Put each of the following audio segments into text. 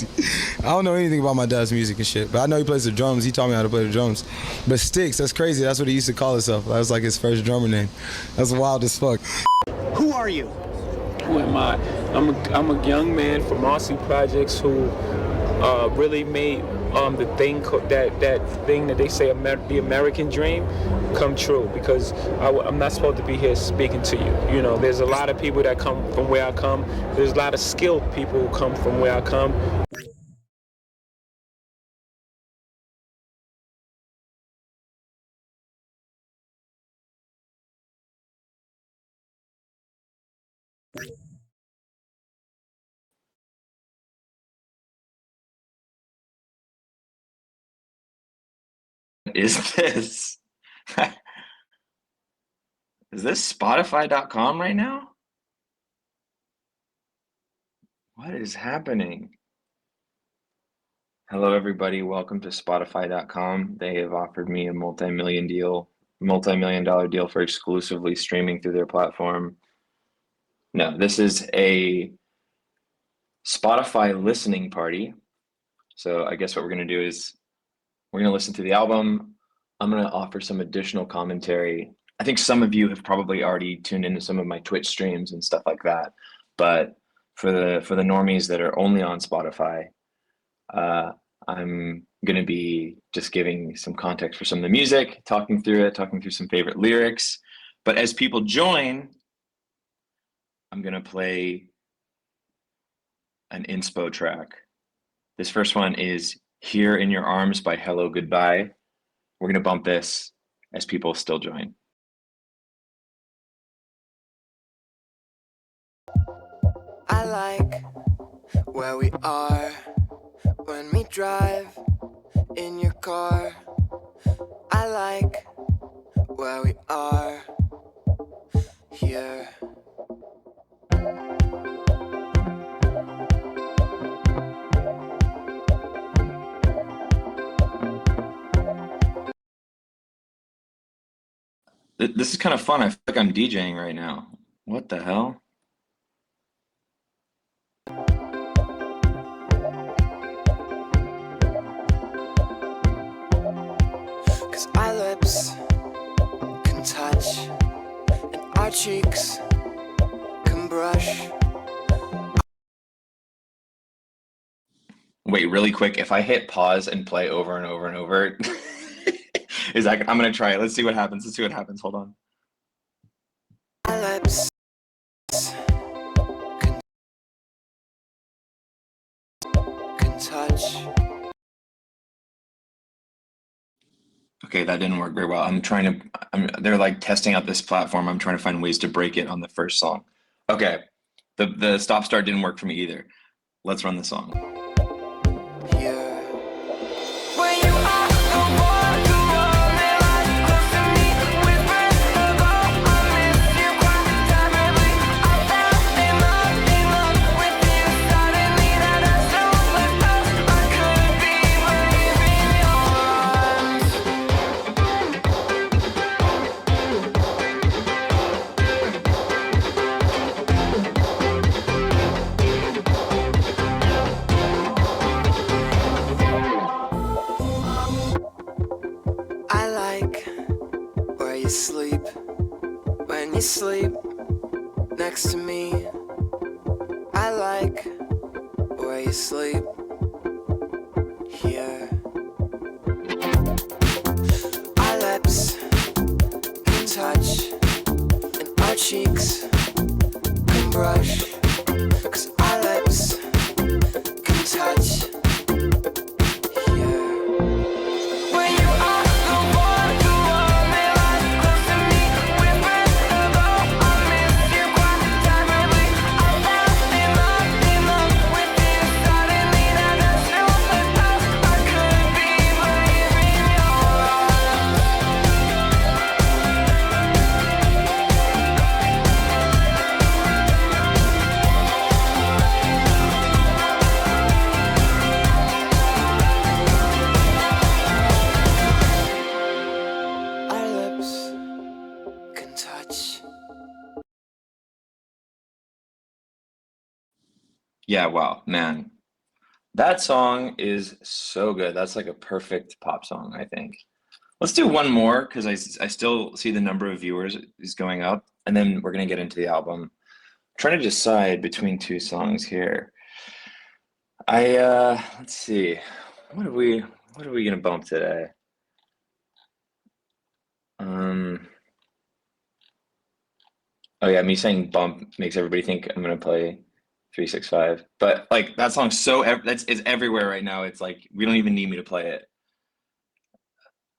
crazy. I don't know anything about my dad's music and shit, but I know he plays the drums. He taught me how to play the drums. But Sticks, that's crazy. That's what he used to call himself. That was like his first drummer name. That's wild as fuck. Who are you? Who am I? I'm a young man from Marcy Projects who really made the thing that thing that they say the American dream come true, because I'm not supposed to be here speaking to you. You know, there's a lot of people that come from where I come. There's a lot of skilled people who come from where I come. Is this? Is this Spotify.com right now? What is happening? Hello, everybody. Welcome to Spotify.com. They have offered me a multi-million dollar deal for exclusively streaming through their platform. No, this is a Spotify listening party. So I guess what we're going to do is we're going to listen to the album. I'm going to offer some additional commentary. I think some of you have probably already tuned into some of my Twitch streams and stuff like that. But for the normies that are only on Spotify, I'm going to be just giving some context for some of the music, talking through some favorite lyrics. But as people join, I'm going to play an inspo track. This first one is Here in Your Arms by Hello Goodbye. We're going to bump this as people still join. I like where we are when we drive in your car. I like where we are here. This is kind of fun. I feel like I'm DJing right now. What the hell? Cause our lips can touch and our cheeks can brush. Wait, really quick, if I hit pause and play over and over and over, I'm gonna try it. Let's see what happens. Hold on. Our lips can touch. Okay, that didn't work very well. They're like testing out this platform. I'm trying to find ways to break it on the first song. Okay, the stop start didn't work for me either. Let's run the song. When you sleep next to me, I like where you sleep here. Our lips can touch and our cheeks can brush. Cause our lips can touch. Yeah, wow, man. That song is so good. That's like a perfect pop song, I think. Let's do one more because I still see the number of viewers is going up, and then we're gonna get into the album. I'm trying to decide between two songs here. Let's see. What are we gonna bump today? Oh yeah, me saying bump makes everybody think I'm gonna play 365. But like that song's it's everywhere right now. It's like we don't even need me to play it.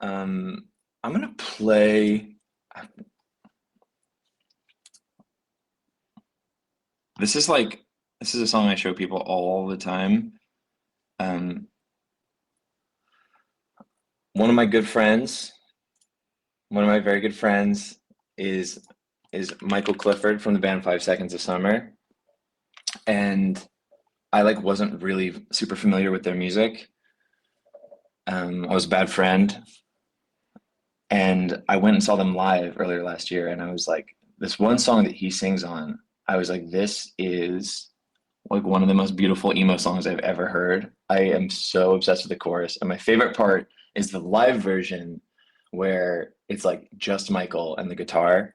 I'm gonna play. This is a song I show people all the time. Um, one of my good friends, one of my very good friends is Michael Clifford from the band 5 Seconds of Summer. And I like wasn't really super familiar with their music. I was a bad friend. And I went and saw them live earlier last year, and I was like, this one song that he sings on, I was like, this is like one of the most beautiful emo songs I've ever heard. I am so obsessed with the chorus. And my favorite part is the live version where it's like just Michael and the guitar.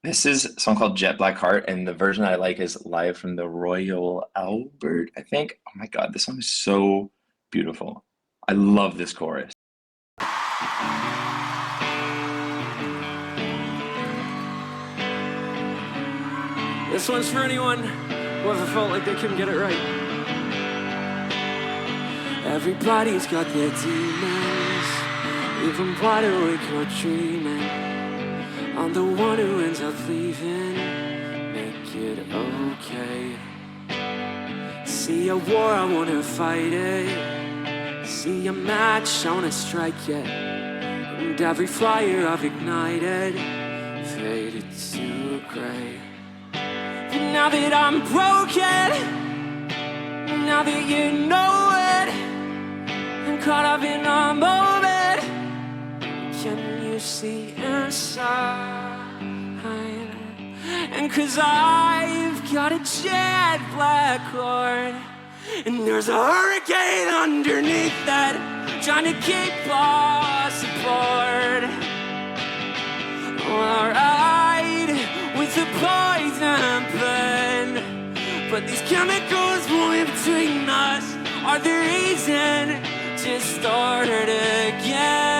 This is a song called Jet Black Heart, and the version I like is live from the Royal Albert, I think. Oh my God, this song is so beautiful. I love this chorus. This one's for anyone who ever felt like they couldn't get it right. Everybody's got their demons, even wide awake or dreaming. I'm the one who ends up leaving. Make it okay. See a war, I wanna fight it. See a match, I wanna strike it. And every fire I've ignited faded to gray. And now that I'm broken, now that you know it, I'm caught up in a moment. Can you see inside? And 'cause I've got a jet black heart, and there's a hurricane underneath that, trying to keep us apart. Alright, with the poison pen, but these chemicals moving between us are the reason to start again.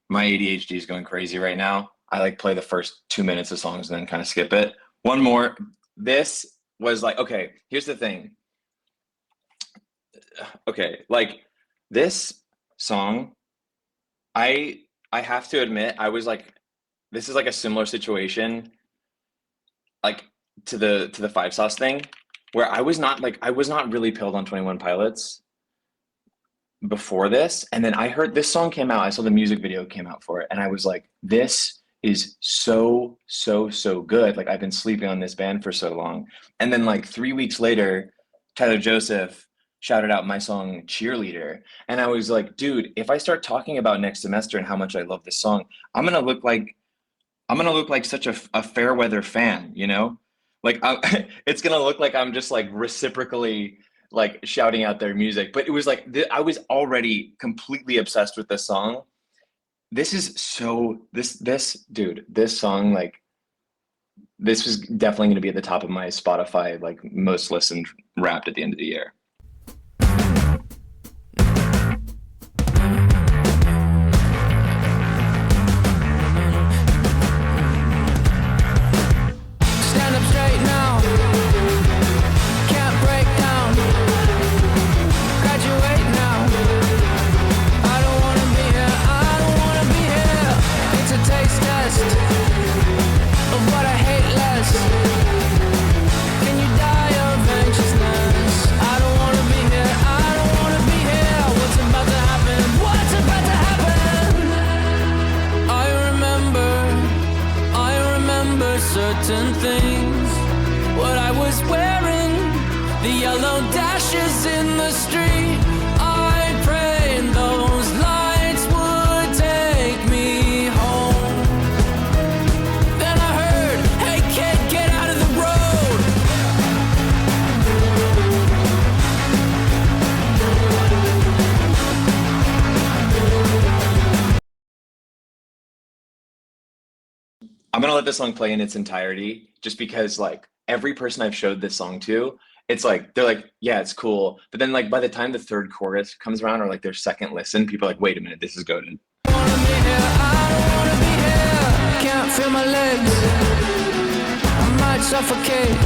My ADHD is going crazy right now. I like play the first 2 minutes of songs and then kind of skip it. One more. This was like, okay, here's the thing. Okay, like this song, I have to admit, I was like, this is like a similar situation, like to the Five Sauce thing, where I was not really pilled on 21 Pilots before this, and then I heard this song came out, I saw the music video came out for it, and I was like, this is so good. Like I've been sleeping on this band for so long. And then like 3 weeks later, Tyler Joseph shouted out my song Cheerleader, and I was like, dude, if I start talking about Next Semester and how much I love this song, I'm gonna look like such a fair weather fan, you know? Like it's gonna look like I'm just like reciprocally like shouting out their music. But it was like I was already completely obsessed with this song. This is so this song, like this was definitely going to be at the top of my Spotify like most listened Wrapped at the end of the year. weightless. Can you die of anxiousness? I don't wanna be here, I don't wanna be here. What's about to happen? What's about to happen? I remember certain things. What I was wearing, the yellow dashes in the street. I prayed those lights would take me home. Then I heard, hey kid, get out of the road. I'm gonna let this song play in its entirety, just because like every person I've showed this song to, it's like they're like, yeah, it's cool. But then like by the time the third chorus comes around or like their second listen, people are like, wait a minute, this is goated. I don't wanna be here. Can't feel my legs. I might suffocate.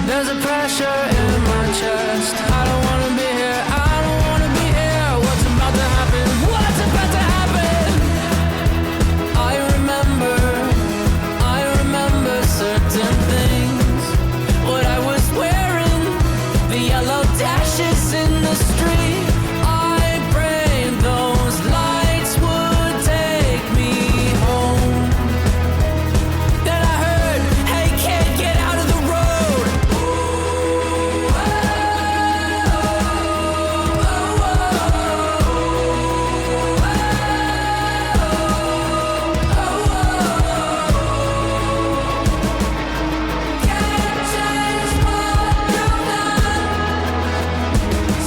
There's a pressure in my chest. I don't wanna be here. I don't wanna be here. What's about to happen? What's about to happen? I remember certain things. What I was wearing, the yellow dashes in the street. I prayed those lights would take me home. Then I heard, hey kid, get out of the road. Can't change what you've done.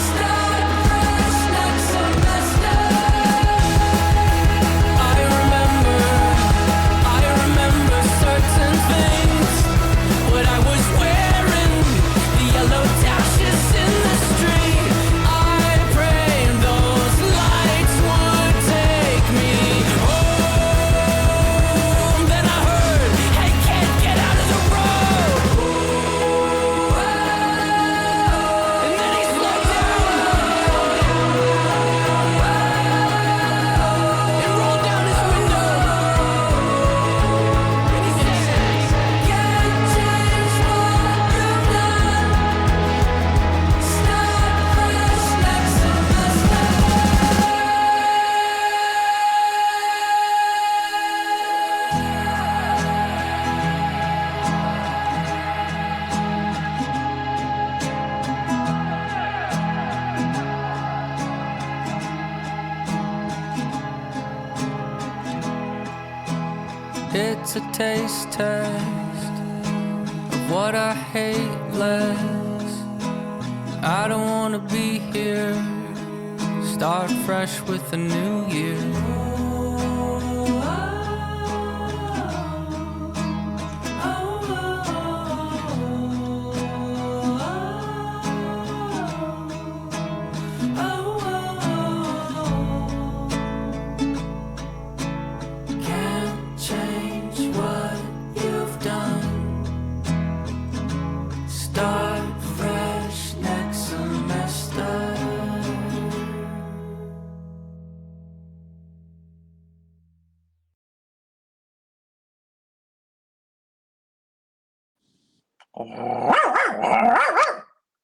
Start fresh next semester. I remember certain things. What I was wearing, the yellow dashes in the street. I prayed those lights would take me home. Then I heard, hey kid, get out of the road. And then he slowed down and rolled down his window. And he said, can't change what you've done. Start fresh next semester. It's a taste test of what I hate less. I don't wanna be here. Start fresh with a new year. Can't change what you've done. Start fresh next semester.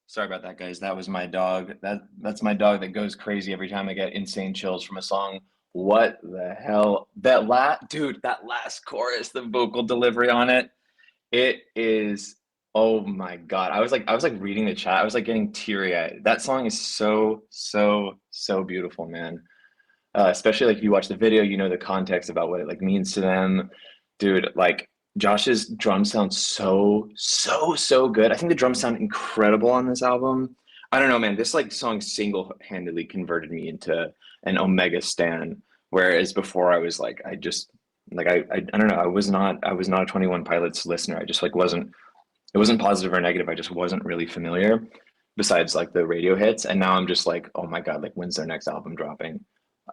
Sorry about that, guys. That was my dog. That's my dog that goes crazy every time I get insane chills from a song. What the hell? That last chorus, the vocal delivery on it, it is, oh my God. I was like reading the chat. I was like getting teary-eyed. That song is so, so, so beautiful, man. Especially like if you watch the video, you know the context about what it like means to them. Dude, like Josh's drums sound so, so, so good. I think the drums sound incredible on this album. I don't know, man. This like song single-handedly converted me into an Omega stan. Whereas before I was like, I just like I don't know. I was not a 21 Pilots listener. I just like wasn't. It wasn't positive or negative. I just wasn't really familiar. Besides like the radio hits, and now I'm just like, oh my God, like when's their next album dropping?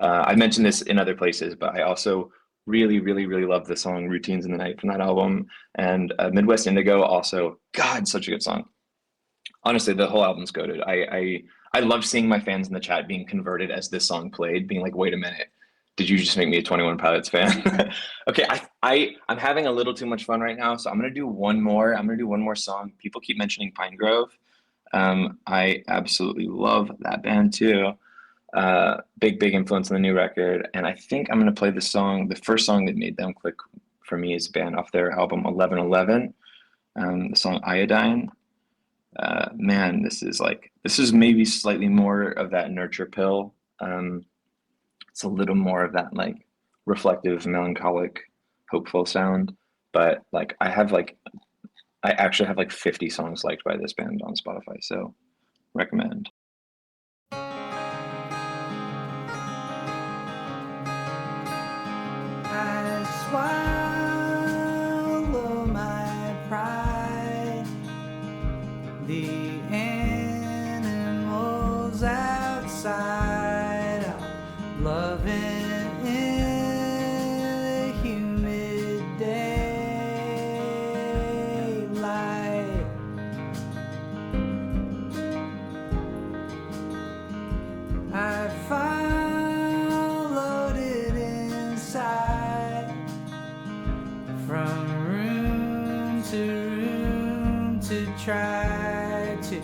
I mentioned this in other places, but I also really, really, really love the song "Routines in the Night" from that album, and Midwest Indigo also. God, such a good song. Honestly, the whole album's goated. I love seeing my fans in the chat being converted as this song played, being like, wait a minute, Did you just make me a 21 Pilots fan? Okay, I'm having a little too much fun right now, so I'm gonna do one more. I'm gonna do one more song. People keep mentioning Pine Grove. I absolutely love that band too. Big influence on the new record, and I think I'm gonna play the song. The first song that made them click for me is a band off their album 1111. The song Iodine. Man, this is maybe slightly more of that nurture pill. It's a little more of that like reflective, melancholic, hopeful sound. But like I actually have like 50 songs liked by this band on Spotify, so recommend. I swallow my pride. The animals outside are loving in the humid daylight. I followed it inside, from room to try to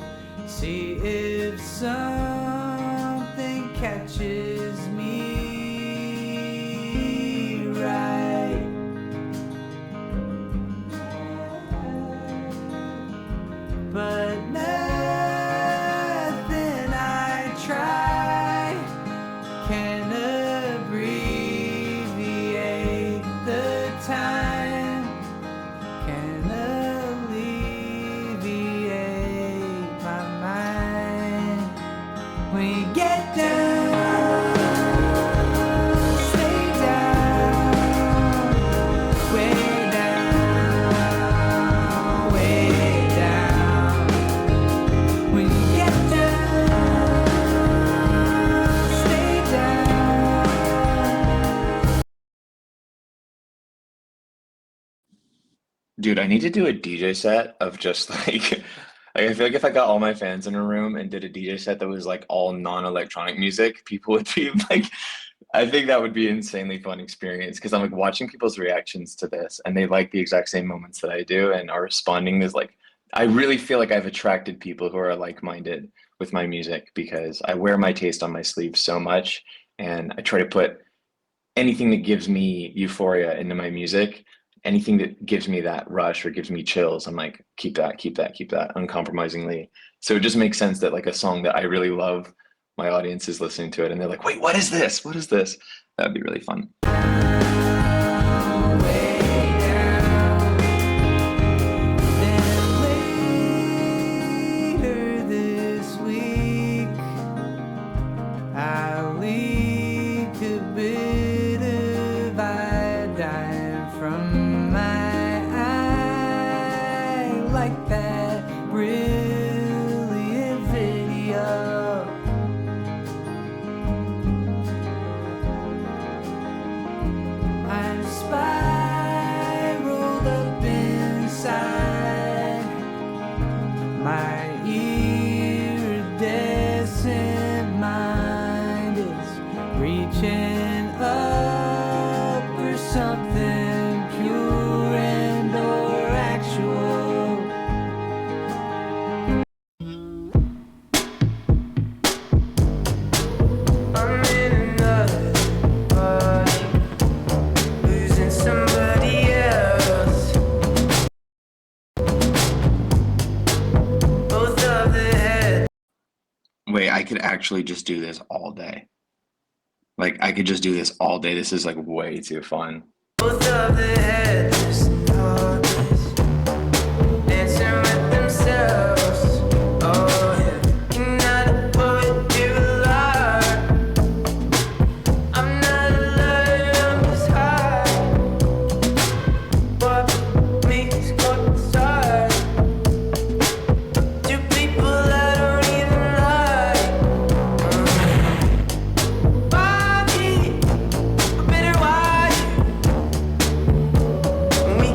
see if something catches me right. But nothing I try can abbreviate the time, can alleviate my mind. When you get down, stay down, way down, way down. When you get down, stay down. Dude, I need to do a DJ set of just like I feel like if I got all my fans in a room and did a DJ set that was like all non-electronic music, people would be like, I think that would be an insanely fun experience because I'm like watching people's reactions to this and they like the exact same moments that I do and are responding is like, I really feel like I've attracted people who are like-minded with my music because I wear my taste on my sleeve so much and I try to put anything that gives me euphoria into my music, anything that gives me that rush or gives me chills, I'm like, keep that uncompromisingly. So it just makes sense that like a song that I really love, my audience is listening to it and they're like, wait, what is this? What is this? That'd be really fun. Later this week, I leaked a bit of iodine from my eye, like that brilliant video. I'm spiraled up inside my iridescent mind is reaching up for something pure and or actual. I'm in another body, losing somebody else. Both of the head. Wait, I could actually just do this all day. Like I could just do this all day. This is like way too fun. Both of the headless darkness, dancing with themselves. Oh yeah, you're not a poet, you're a liar. I'm not a liar, I'm just high. What makes God inside? Two people that don't even like. Bobby, I better watch you. When we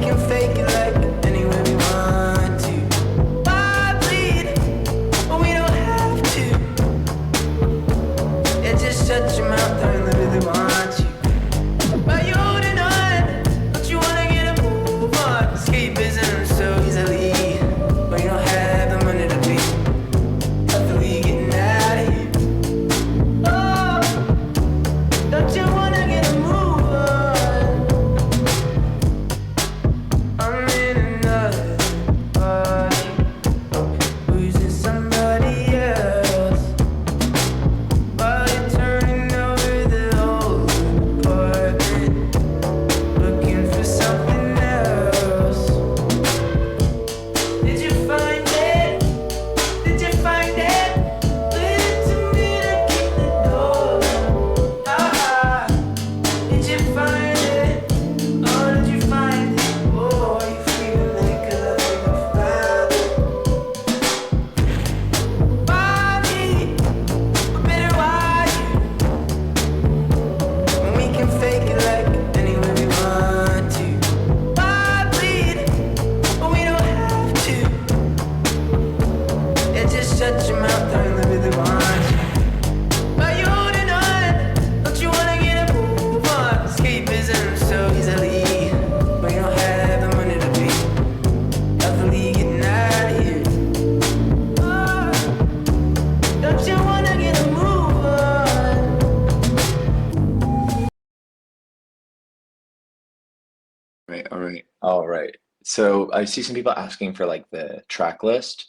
All right. So I see some people asking for like the track list.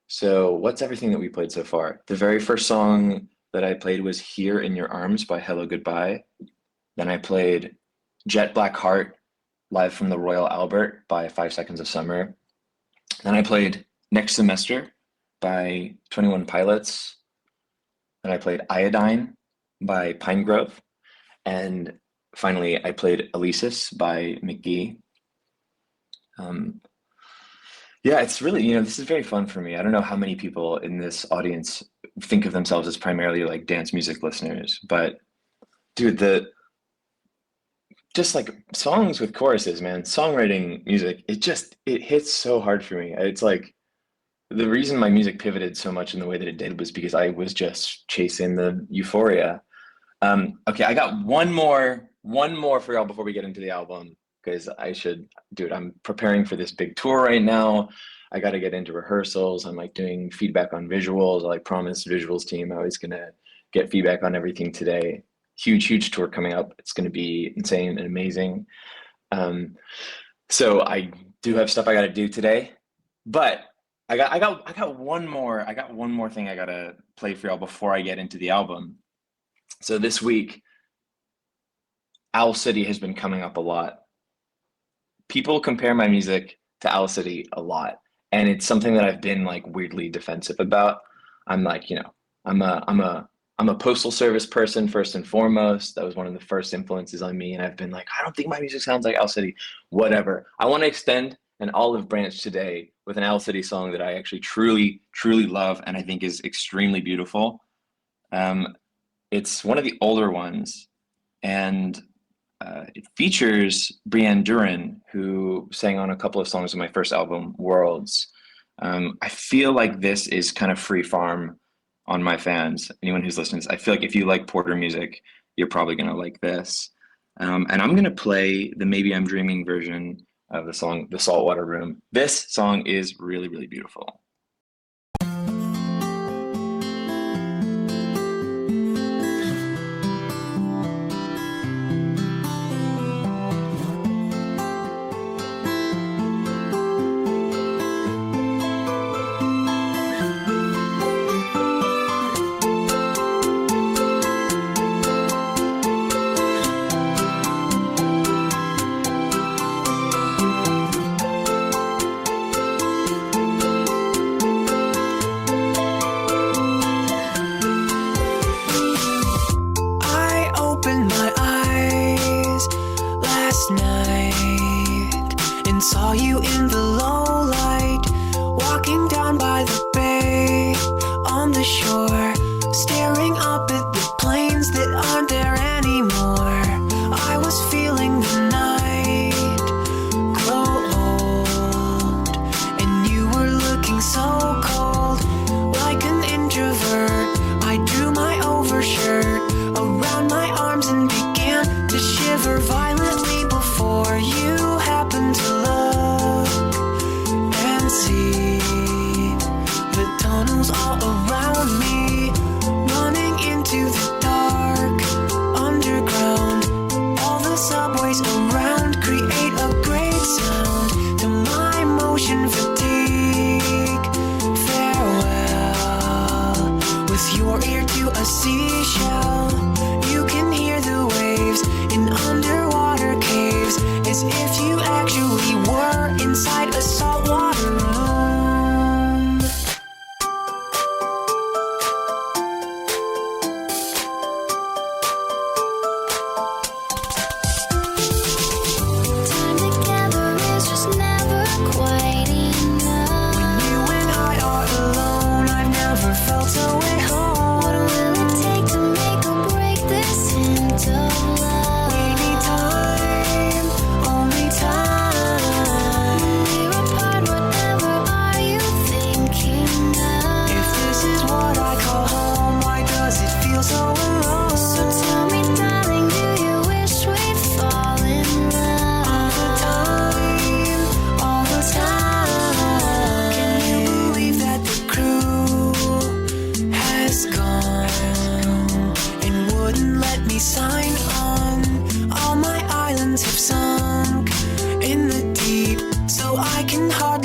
So what's everything that we played so far? The very first song that I played was Here in Your Arms by Hello Goodbye. Then I played Jet Black Heart live from the Royal Albert by 5 Seconds of Summer. Then I played Next Semester by 21 Pilots. Then I played Iodine by Pinegrove. And finally, I played Elysis by McGee. Yeah, it's really, this is very fun for me. I don't know how many people in this audience think of themselves as primarily like dance music listeners, but dude, just like songs with choruses, man, songwriting music, it hits so hard for me. It's like the reason my music pivoted so much in the way that it did was because I was just chasing the euphoria. Okay, I got one more for y'all before we get into the album, because dude, I'm preparing for this big tour right now. I got to get into rehearsals. I'm like doing feedback on visuals. I like promised visuals team I was gonna get feedback on everything today. Huge tour coming up. It's gonna be insane and amazing. So I do have stuff I got to do today, but I got one more thing I gotta play for y'all before I get into the album. So this week, Owl City has been coming up a lot. People compare my music to Owl City a lot, and it's something that I've been like weirdly defensive about. I'm like, I'm a postal service person first and foremost. That was one of the first influences on me, and I've been like, I don't think my music sounds like Owl City. Whatever. I want to extend an olive branch today with an Owl City song that I actually truly love, and I think is extremely beautiful. It's one of the older ones, and it features Brienne Duran, who sang on a couple of songs on my first album, Worlds. I feel like this is kind of free farm on my fans. Anyone who's listening to this, I feel like if you like Porter music, you're probably going to like this. And I'm going to play the Maybe I'm Dreaming version of the song, The Saltwater Room. This song is really beautiful.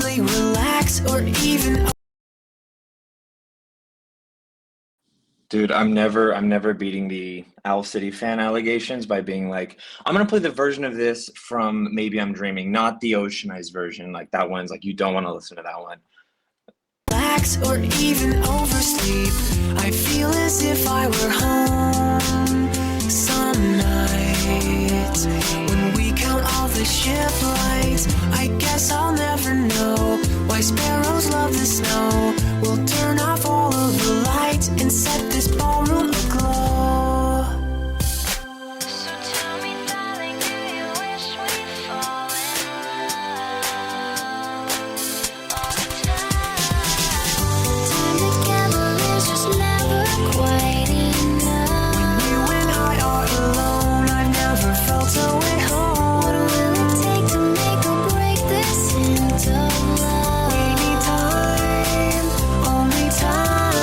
really relax or even. Dude, I'm never beating the Owl City fan allegations by being like, I'm gonna play the version of this from Maybe I'm Dreaming, not the oceanized version. Like that one's like you don't want to listen to that one. Relax or even oversleep. I feel as if I were home some nights when we count all the ship lights. I guess I'll never know why sparrows love the snow. We'll turn off all of the lights and set this ballroom aglow. So tell me, darling, do you wish we'd fall in love all the time? Time together is just never quite enough. When you and I are alone, I've never felt so at home. What will it take to make or break this hint of love? We need time, only time.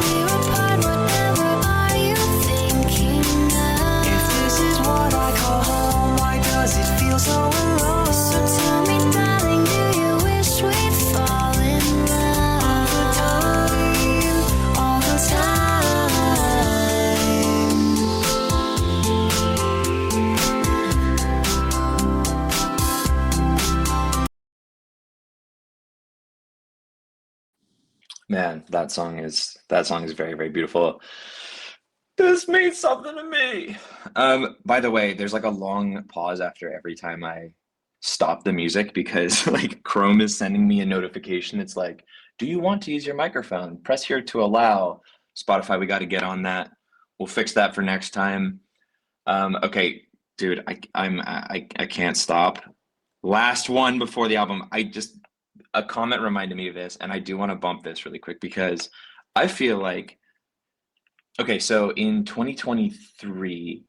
We're apart, whatever are you thinking of? If this is what I call home, why does it feel so alone? So tell me, darling, do you wish we'd fall in love? All the time, Man, that song is very, very beautiful. This means something to me. By the way, there's like a long pause after every time I stop the music because like Chrome is sending me a notification. It's like, do you want to use your microphone? Press here to allow. Spotify, we got to get on that. We'll fix that for next time. Okay, dude, I can't stop. Last one before the album. A comment reminded me of this, and I do want to bump this really quick because I feel like, okay, so in 2023,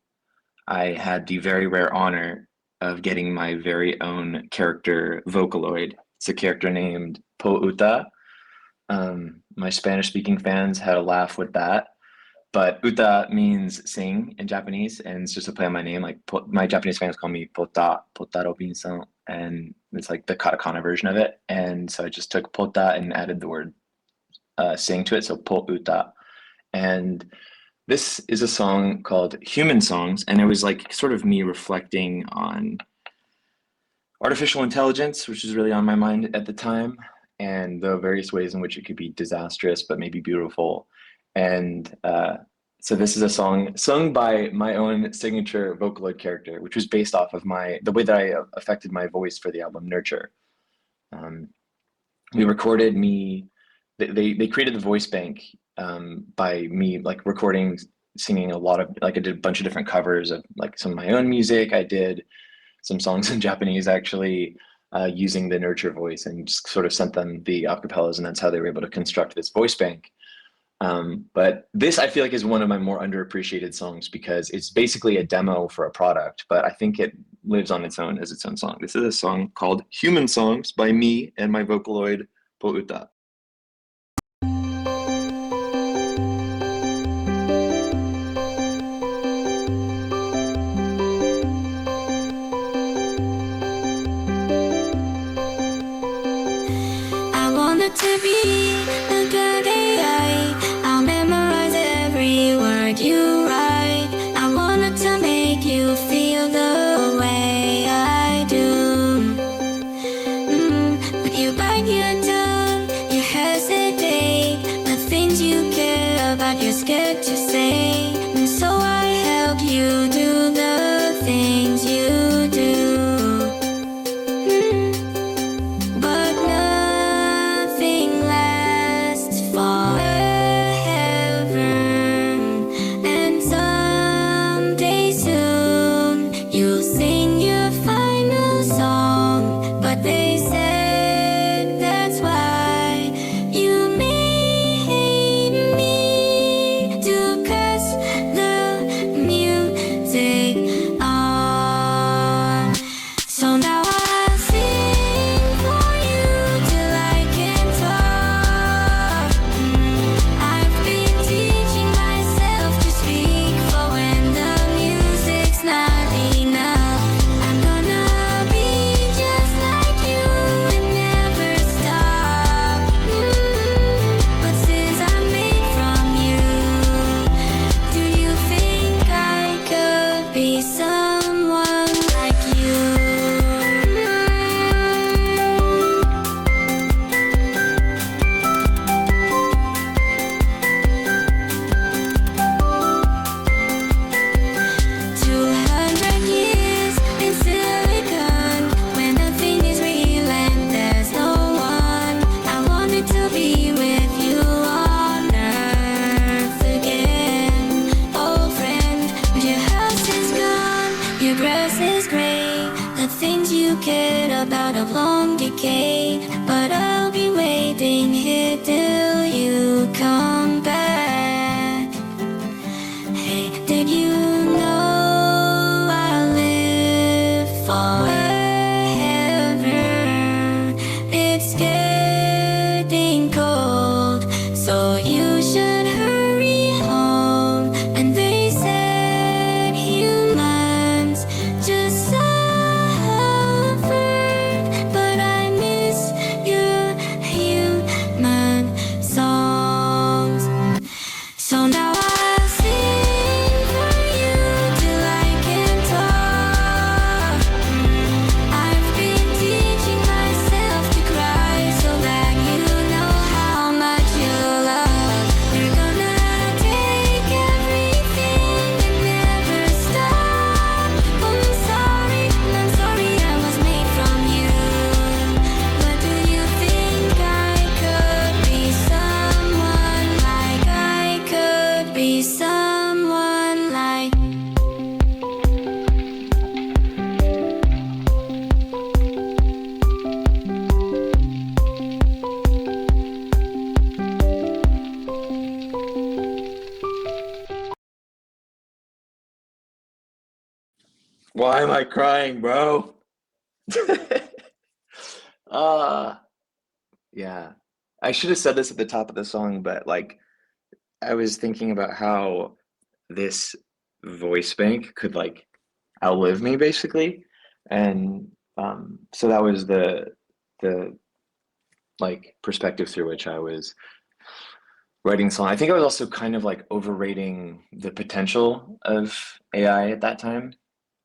I had the very rare honor of getting my very own character Vocaloid. It's a character named Po Uta. My Spanish-speaking fans had a laugh with that, but Uta means sing in Japanese, and it's just a play on my name. Like my Japanese fans call me Pota, Pota Robinson, and it's like the katakana version of it. And so I just took Pota and added the word sing to it, so Po Uta. And this is a song called Human Songs, and it was like sort of me reflecting on artificial intelligence, which is really on my mind at the time, and the various ways in which it could be disastrous but maybe beautiful. And so this is a song sung by my own signature Vocaloid character, which was based off of the way that I affected my voice for the album Nurture. We recorded me. They created the voice bank by me like recording, singing a lot of like I did a bunch of different covers of like some of my own music. I did some songs in Japanese actually using the Nurture voice and just sort of sent them the acapellas, and that's how they were able to construct this voice bank. But this I feel like is one of my more underappreciated songs because it's basically a demo for a product, but I think it lives on its own as its own song. This is a song called Human Songs by me and my Vocaloid Po Uta. I wanted to be a good AI. I'll memorize every word you write. I wanted to make you feel the way I do. But you bite your tongue, you hesitate. The things you care about, you're scared to say. And so I help you do the things you do. But nothing lasts forever, and someday soon you'll sing your final song. But they said that's why you made me to curse Why am I crying, bro? Yeah. I should have said this at the top of the song, but like I was thinking about how this voice bank could like outlive me basically. And so that was the like perspective through which I was writing the song. I think I was also kind of like overrating the potential of AI at that time.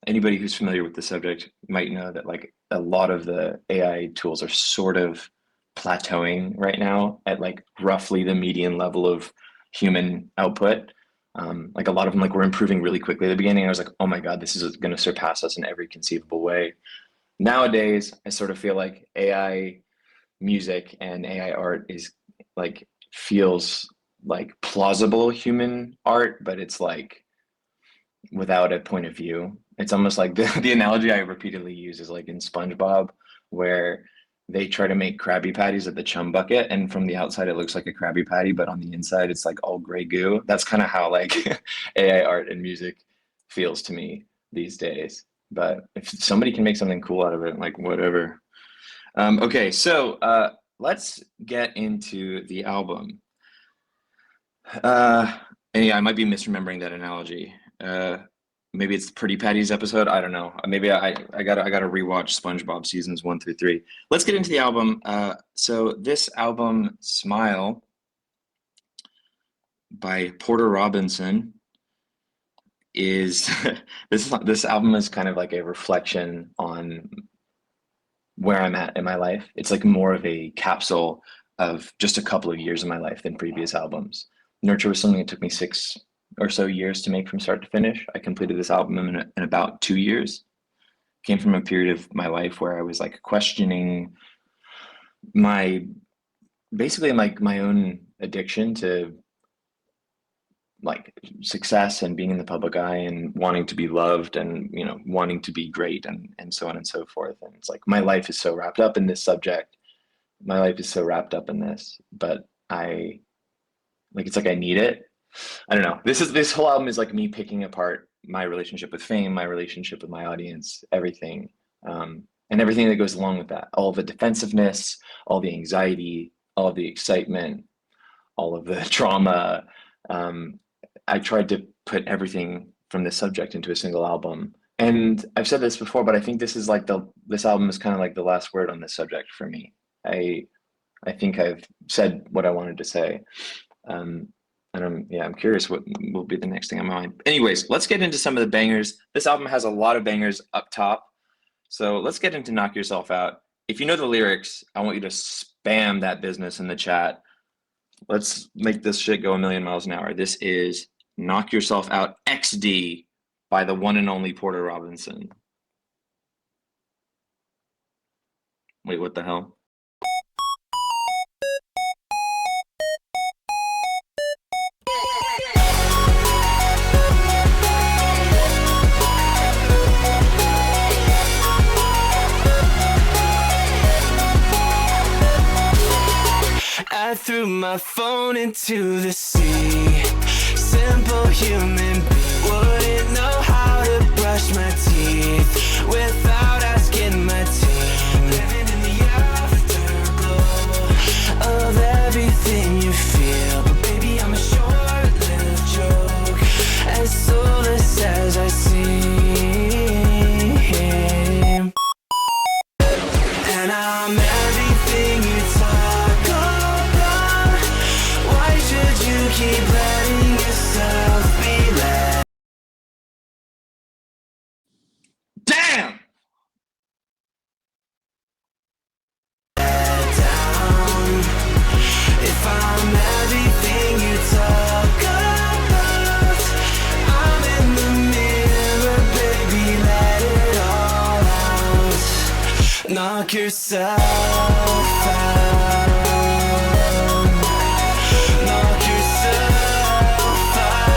Anybody who's familiar with the subject might know that like a lot of the AI tools are sort of plateauing right now at like roughly the median level of human output. Like a lot of them like were improving really quickly at the beginning. I was like, oh my God, this is going to surpass us in every conceivable way. Nowadays, I sort of feel like AI music and AI art is like feels like plausible human art, but it's like without a point of view. It's almost like the analogy I repeatedly use is like in SpongeBob, where they try to make Krabby Patties at the Chum Bucket, and from the outside it looks like a Krabby Patty, but on the inside it's like all gray goo. That's kind of how like AI art and music feels to me these days. But if somebody can make something cool out of it, like whatever. Okay, so let's get into the album. And yeah, I might be misremembering that analogy. Maybe it's the Pretty Patties episode. I don't know. Maybe I gotta rewatch SpongeBob seasons 1 through 3. Let's get into the album. So this album, Smile, by Porter Robinson, is this album is kind of like a reflection on where I'm at in my life. It's like more of a capsule of just a couple of years of my life than previous albums. Nurture was something that took me 6 or so years to make from start to finish. I completed this album in about 2 years. Came from a period of my life where I was like questioning basically my own addiction to like success and being in the public eye and wanting to be loved and, you know, wanting to be great and so on and so forth. And it's like my life is so wrapped up in this subject. My life is so wrapped up in this, but it's like I need it. I don't know. This whole album is like me picking apart my relationship with fame, my relationship with my audience, everything, and everything that goes along with that. All the defensiveness, all the anxiety, all of the excitement, all of the trauma. I tried to put everything from this subject into a single album. And I've said this before, but I think this is like this album is kind of like the last word on this subject for me. I think I've said what I wanted to say. And I'm curious what will be the next thing on my mind. Anyways, let's get into some of the bangers. This album has a lot of bangers up top. So let's get into Knock Yourself Out. If you know the lyrics, I want you to spam that business in the chat. Let's make this shit go a million miles an hour. This is Knock Yourself Out XD by the one and only Porter Robinson. Wait, what the hell? I threw my phone into the sea. Simple human being wouldn't know how to brush my teeth without asking my team. Living in the afterglow of everything you feel. But baby, I'm a short-lived joke, as soulless as I seem. And I'm everything you talk about. Why should you keep letting yourself be let Damn! down? If I'm everything you talk about, I'm in the mirror, baby, let it all out. Knock yourself out. Knock yourself out.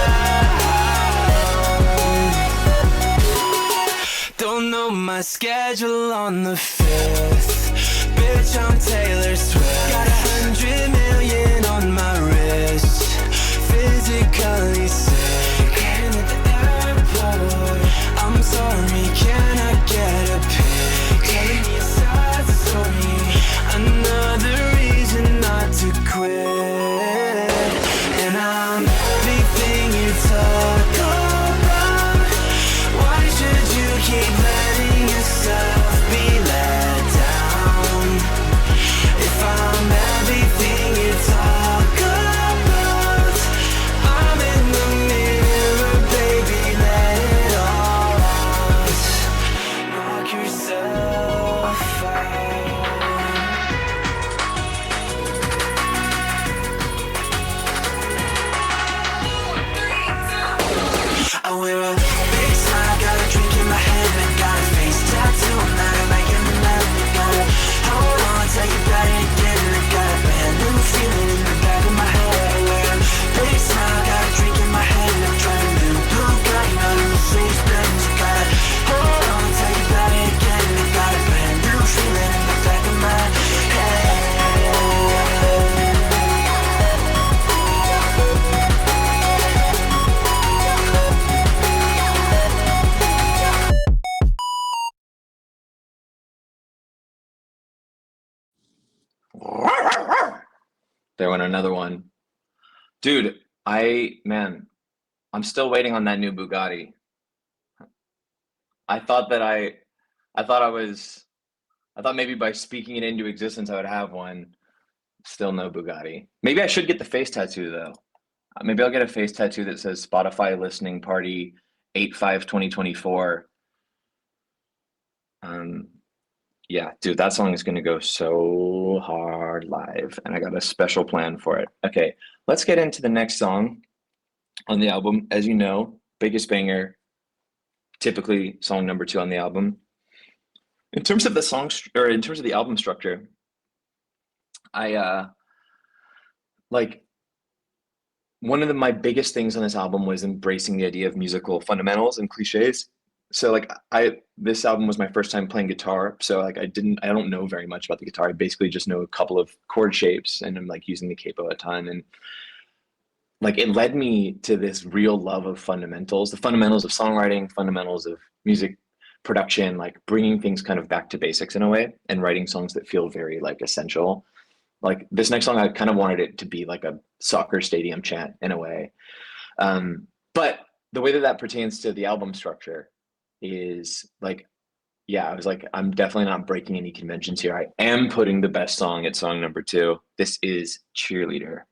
Don't know my schedule on the 5th. Bitch, I'm Taylor Swift. Got 100 million on my wrist. Physically sick. And at the airport, I'm sorry, can't There went another one. Dude, I'm still waiting on that new Bugatti. I thought that I thought I was, I thought maybe by speaking it into existence I would have one. Still no Bugatti. Maybe I should get the face tattoo though. Maybe I'll get a face tattoo that says Spotify listening party 8/5/2024. Yeah, dude, that song is gonna go so hard live, and I got a special plan for it. Okay, let's get into the next song on the album. As you know, biggest banger, typically song number 2 on the album. In terms of the in terms of the album structure, I like one of my biggest things on this album was embracing the idea of musical fundamentals and cliches. So like this album was my first time playing guitar, so like I don't know very much about the guitar. I basically just know a couple of chord shapes, and I'm like using the capo a ton, and like it led me to this real love of fundamentals, the fundamentals of songwriting, fundamentals of music production, like bringing things kind of back to basics in a way, and writing songs that feel very like essential. Like this next song, I kind of wanted it to be like a soccer stadium chant in a way. But the way that that pertains to the album structure is like, yeah, I was like, I'm definitely not breaking any conventions here. I am putting the best song at song number 2. This is Cheerleader.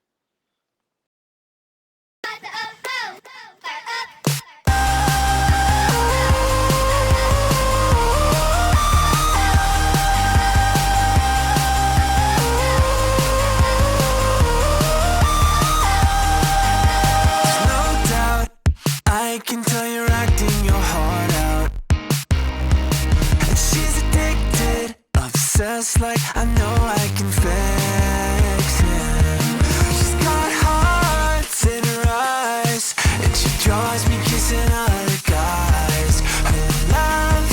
I can tell you're acting your heart out, and she's addicted, obsessed, like I know I can fix him. She's got hearts in her eyes, and she draws me kissing other guys. Her love,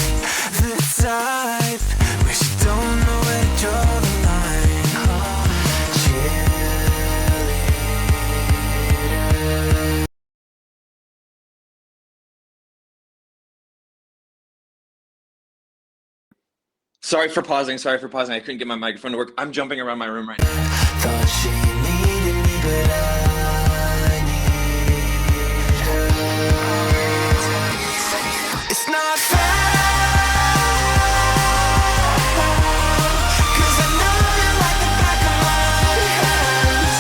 the type where she don't know where to draw the line. Cheerleader. Sorry for pausing. I couldn't get my microphone to work. I'm jumping around my room right now. Thought she needed me, but I need her. It's not fair, 'cause I know you like the back of my hands.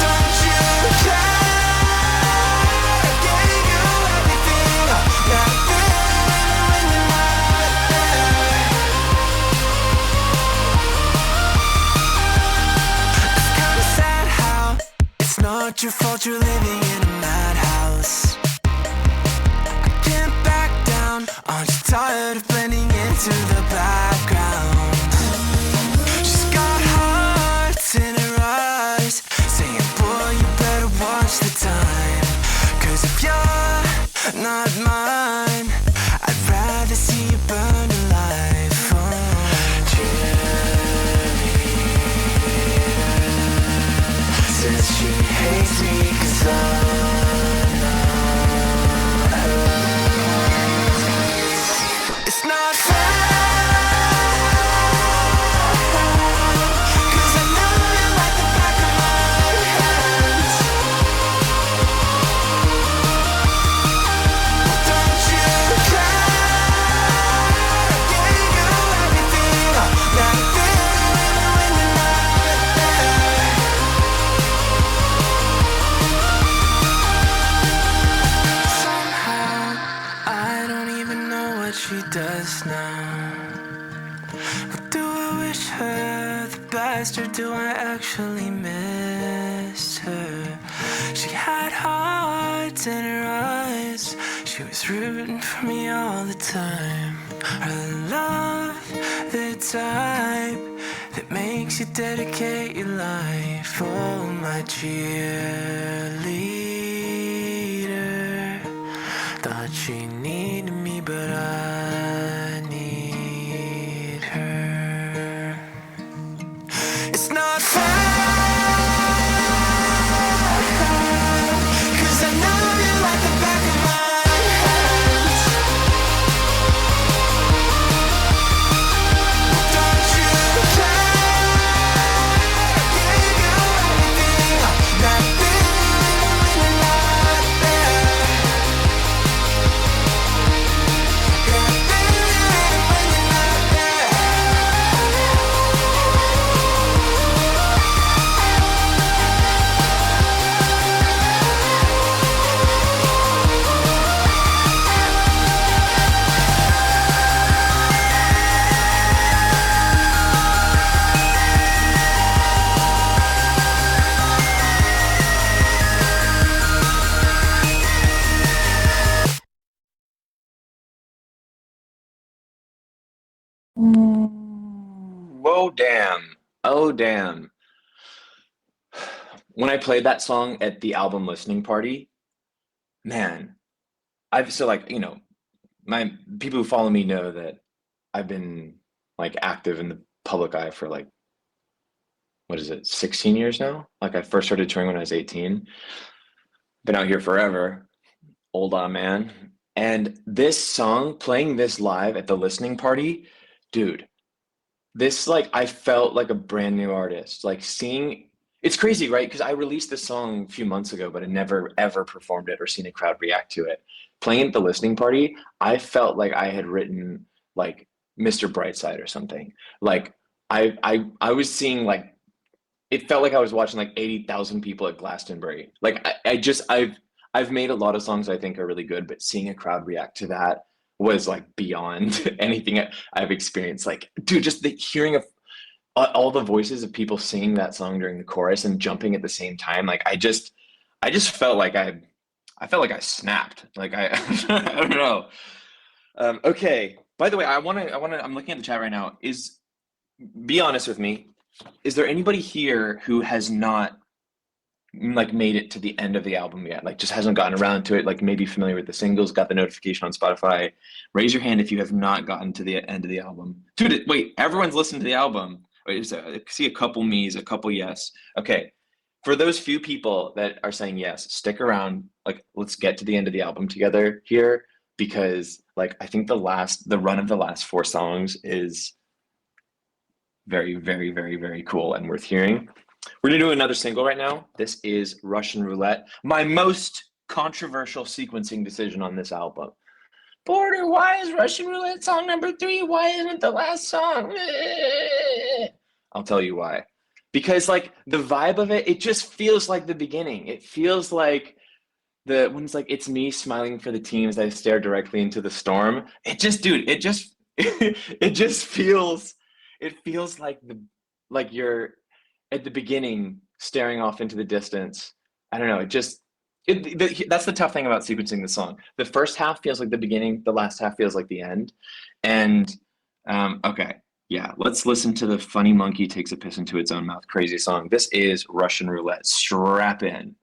Don't you care? I gave you everything. Now not your fault you're living in a madhouse. I can't back down. Aren't you tired of blending into the background? She's got hearts in her eyes, saying, boy, you better watch the time. 'Cause if you're not mine, I'd rather see you burn alive. Says she hates me 'cause I'm not her. It's not fair, 'cause I know you like the back of my hands. Don't you care? I gave you everything. Now I'm feeling when you're not there. Somehow, I don't even know what she does now. But do I wish her the best, or do I actually miss her? She had hearts in her eyes, she was rooting for me all the time. Her love, the type that makes you dedicate your life. Oh, my cheerleader. Thought she needed me, but I need her. It's not fair, 'cause I know you like the back of my hands. Whoa, damn. Oh, damn. When I played that song at the album listening party, man, I've so like, my people who follow me know that I've been like active in the public eye for like, what is it, 16 years now? Like I first started touring when I was 18. Been out here forever. Old on man. And this song, playing this live at the listening party, dude, this like I felt like a brand new artist. Like seeing it's crazy, right? Because I released this song a few months ago, but I never ever performed it or seen a crowd react to it. Playing it at the listening party, I felt like I had written like Mr. Brightside or something. Like I was seeing like it felt like I was watching like 80,000 people at Glastonbury. Like I've made a lot of songs I think are really good, but seeing a crowd react to that was like beyond anything I've experienced. Like, dude, just the hearing of all the voices of people singing that song during the chorus and jumping at the same time. Like, I just felt like I felt like I snapped. Like I don't know. Okay. By the way, I'm looking at the chat right now. Be honest with me. Is there anybody here who has not like made it to the end of the album yet? Like just hasn't gotten around to it, like maybe familiar with the singles, got the notification on Spotify. Raise your hand if you have not gotten to the end of the album. Dude, wait, everyone's listened to the album. Wait, I see a couple me's, a couple yes. Okay. For those few people that are saying yes, stick around. Like let's get to the end of the album together here because like I think the run of the last 4 songs is very, very, very, very cool and worth hearing. We're gonna do another single right now. This is Russian Roulette, my most controversial sequencing decision on this album. Border, why is Russian Roulette song number 3? Why isn't it the last song? I'll tell you why. Because like the vibe of it, it just feels like the beginning. It feels like when it's like, it's me smiling for the teams, I stare directly into the storm. It just, dude, it just, it just feels, it feels like you're at the beginning staring off into the distance. I don't know. That's the tough thing about sequencing the song. The first half feels like the beginning. The last half feels like the end. And okay, yeah, let's listen to the Funny Monkey Takes a Piss into Its Own Mouth crazy song. This is Russian Roulette. Strap in.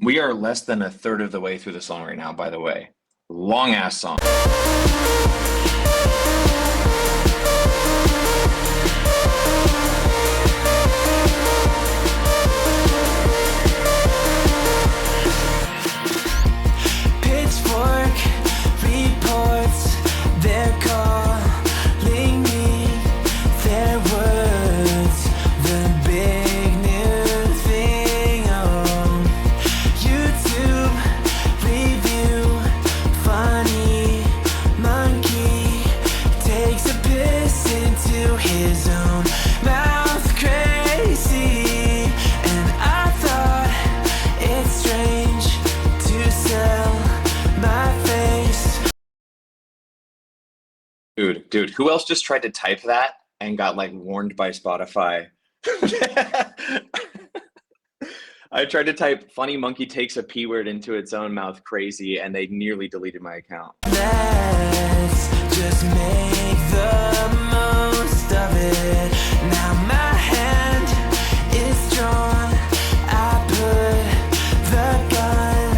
We are less than a third of the way through the song right now, by the way. Long ass song. Funny monkey dude, who else just tried to type that and got like warned by Spotify? I tried to type "funny monkey takes a P word into its own mouth crazy" and they nearly deleted my account. Let's just make the most of it. Now my hand is drawn. I put the gun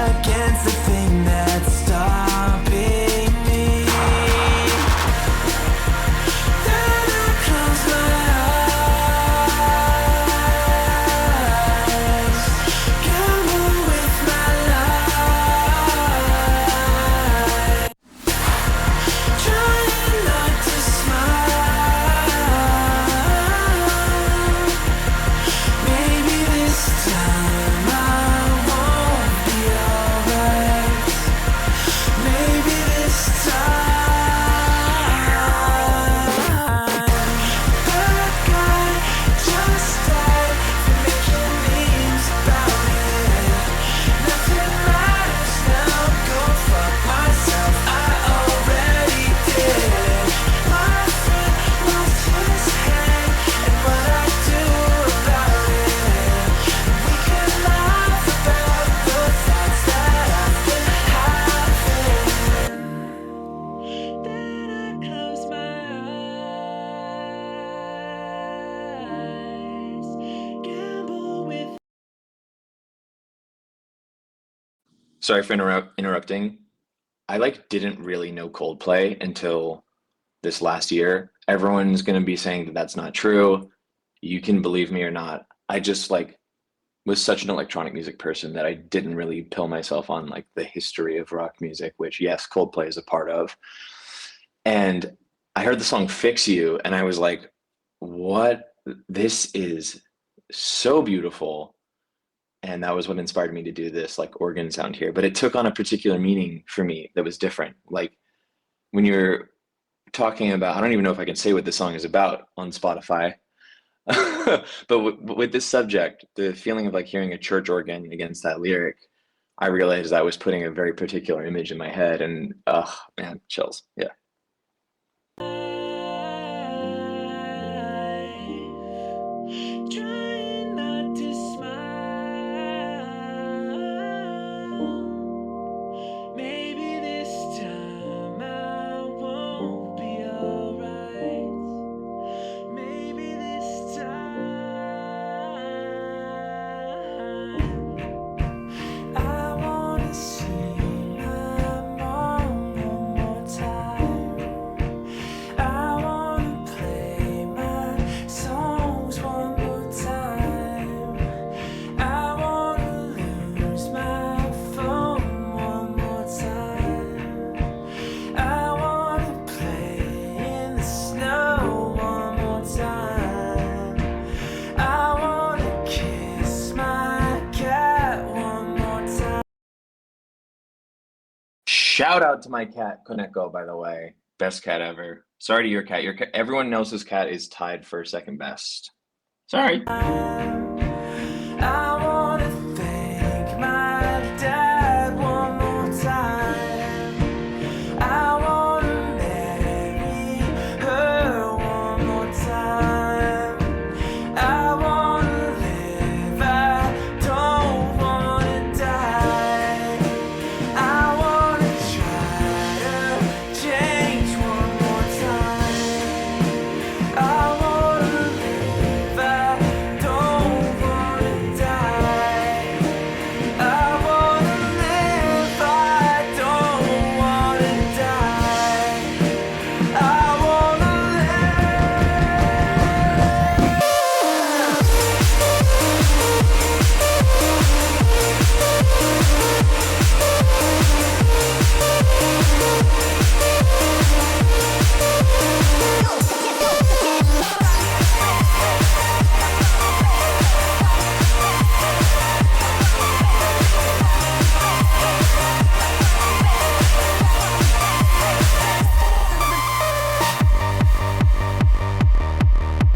against the thing that's stopping me. Then I close my eyes, gamble with my life, trying not to smile. Maybe this time I won't be alright. Maybe this time. That guy just died for making memes about it. Nothing matters now. Go fuck myself. I already did. My friend lost his head, and what I do about it. We can laugh about the thoughts that I've been having. Then I close my eyes, gamble with. Sorry for interrupting. I like didn't really know Coldplay until this last year. Everyone's going to be saying that that's not true. You can believe me or not. I just like was such an electronic music person that I didn't really pill myself on like the history of rock music, which yes, Coldplay is a part of. And I heard the song Fix You and I was like, what? This is so beautiful. And that was what inspired me to do this like organ sound here. But it took on a particular meaning for me that was different. Like when you're talking about, I don't even know if I can say what the song is about on Spotify. But with this subject, the feeling of like hearing a church organ against that lyric, I realized I was putting a very particular image in my head, and man, chills. Yeah. Trying not to smile. Maybe this time I won't be alright. Maybe this time I wanna see my mom one more time. I wanna play my songs one more time. I wanna lose my phone one more time. I wanna play in the snow one more time. I wanna kiss my cat one more time. Shout out to my cat, Koneko, by the way. Best cat ever. Sorry to your cat. Your cat, everyone knows his cat is tied for second best. Sorry. I wanna thank my dad one more time. I wanna marry her one more time. I wanna live, I don't wanna die. I wanna try to change one more time. I wanna live, I don't wanna die. I wanna live, I don't wanna die. I wanna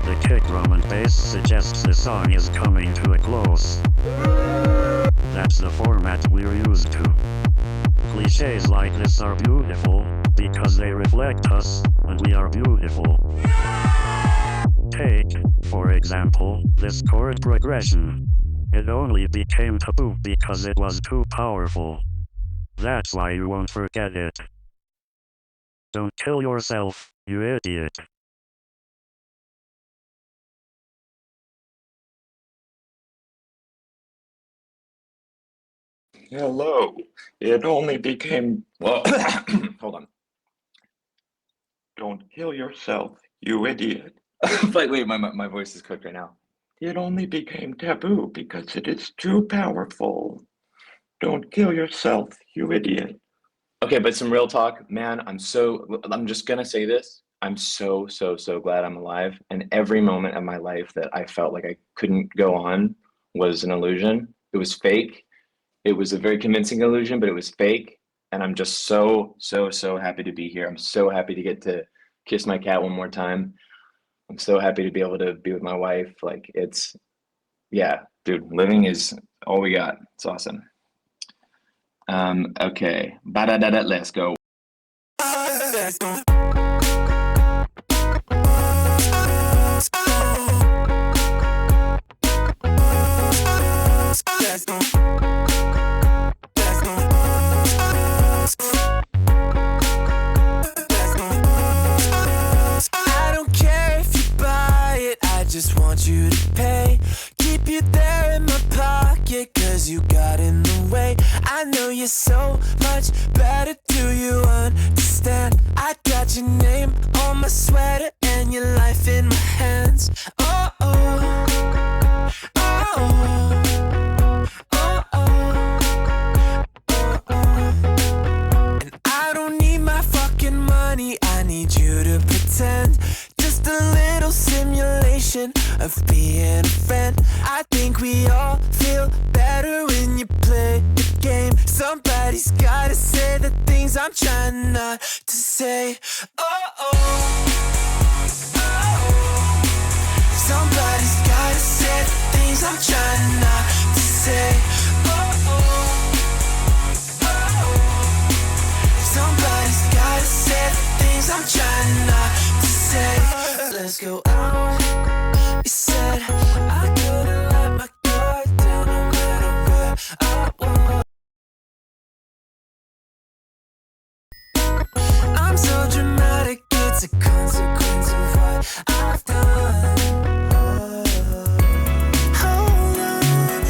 The kick drum and bass suggests the song is coming to a close. That's the format we're used to. Cliches like this are beautiful, because they reflect us, and we are beautiful. Take, for example, this chord progression. It only became taboo because it was too powerful. That's why you won't forget it. Don't kill yourself, you idiot. Hello. It only became, well, hold on. Don't kill yourself, you idiot. Wait, my voice is cooked right now. It only became taboo because it is too powerful. Don't kill yourself, you idiot. Okay, but some real talk, man. I'm just gonna say this. I'm so glad I'm alive. And every moment of my life that I felt like I couldn't go on was an illusion. It was fake. It was a very convincing illusion, but it was fake. And I'm just so happy to be here. I'm so happy to get to kiss my cat one more time. I'm so happy to be able to be with my wife. Like yeah, dude, living is all we got. It's awesome. Okay, let's go. I don't care if you buy it, I just want you to pay. Keep you there in my pocket, cause you got in the way. I know you're so much better, do you understand? I got your name on my sweater and your life in my hands. Oh, oh, oh, oh, oh, oh, oh, oh. And I don't need my fucking money, I need you to pretend. Just a little simulation of being a friend. I think we all feel better when you play the game. Somebody's gotta say the things I'm trying not to say. Oh, oh, oh, oh. Somebody's gotta say the things I'm trying not to say. Oh, oh, oh, oh. Somebody's gotta say the things I'm trying not to say. Let's go out. You said I couldn't let my guard down no matter where I was. I'm so dramatic, it's a consequence of what I've done. Hold on,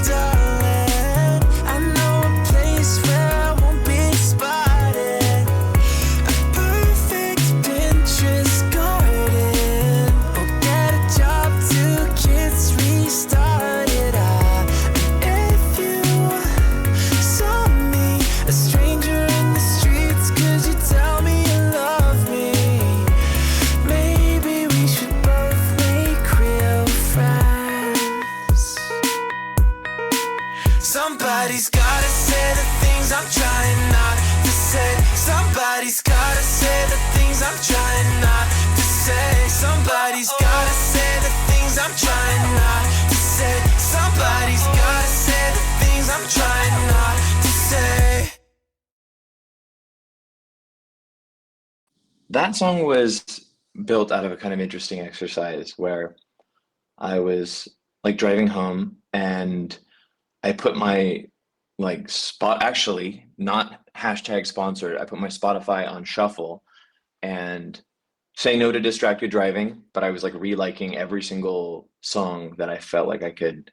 darling. I know a place where I won't be spotted. A perfect Pinterest garden. Or get a job, 2 kids restarted. And if you saw me, a stranger in the streets, could you tell me you love me? Maybe we should both make real friends. Somebody's gotta say the things I'm trying not to say. Somebody's gotta say the things I'm trying not to say. Somebody's gotta say the things I'm trying not to say. Somebody's gotta say the things I'm trying not to say. That song was built out of a kind of interesting exercise where I was like driving home and I put my actually not hashtag sponsored. I put my Spotify on shuffle and say no to distracted driving, but I was like reliking every single song that I felt like I could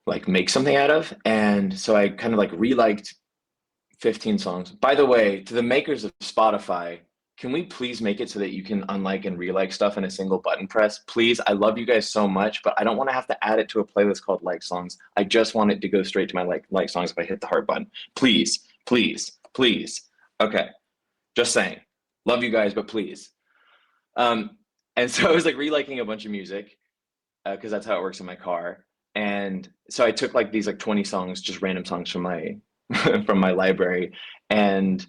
like make something out of. And so I kind of like reliked 15 songs. By the way, to the makers of Spotify, can we please make it so that you can unlike and relike stuff in a single button press? Please, I love you guys so much, but I don't want to have to add it to a playlist called like songs. I just want it to go straight to my like songs if I hit the heart button. Please, please, please. Okay, just saying. Love you guys, but please. And so I was like reliking a bunch of music because that's how it works in my car. And so I took like these like 20 songs, just random songs from my from my library, and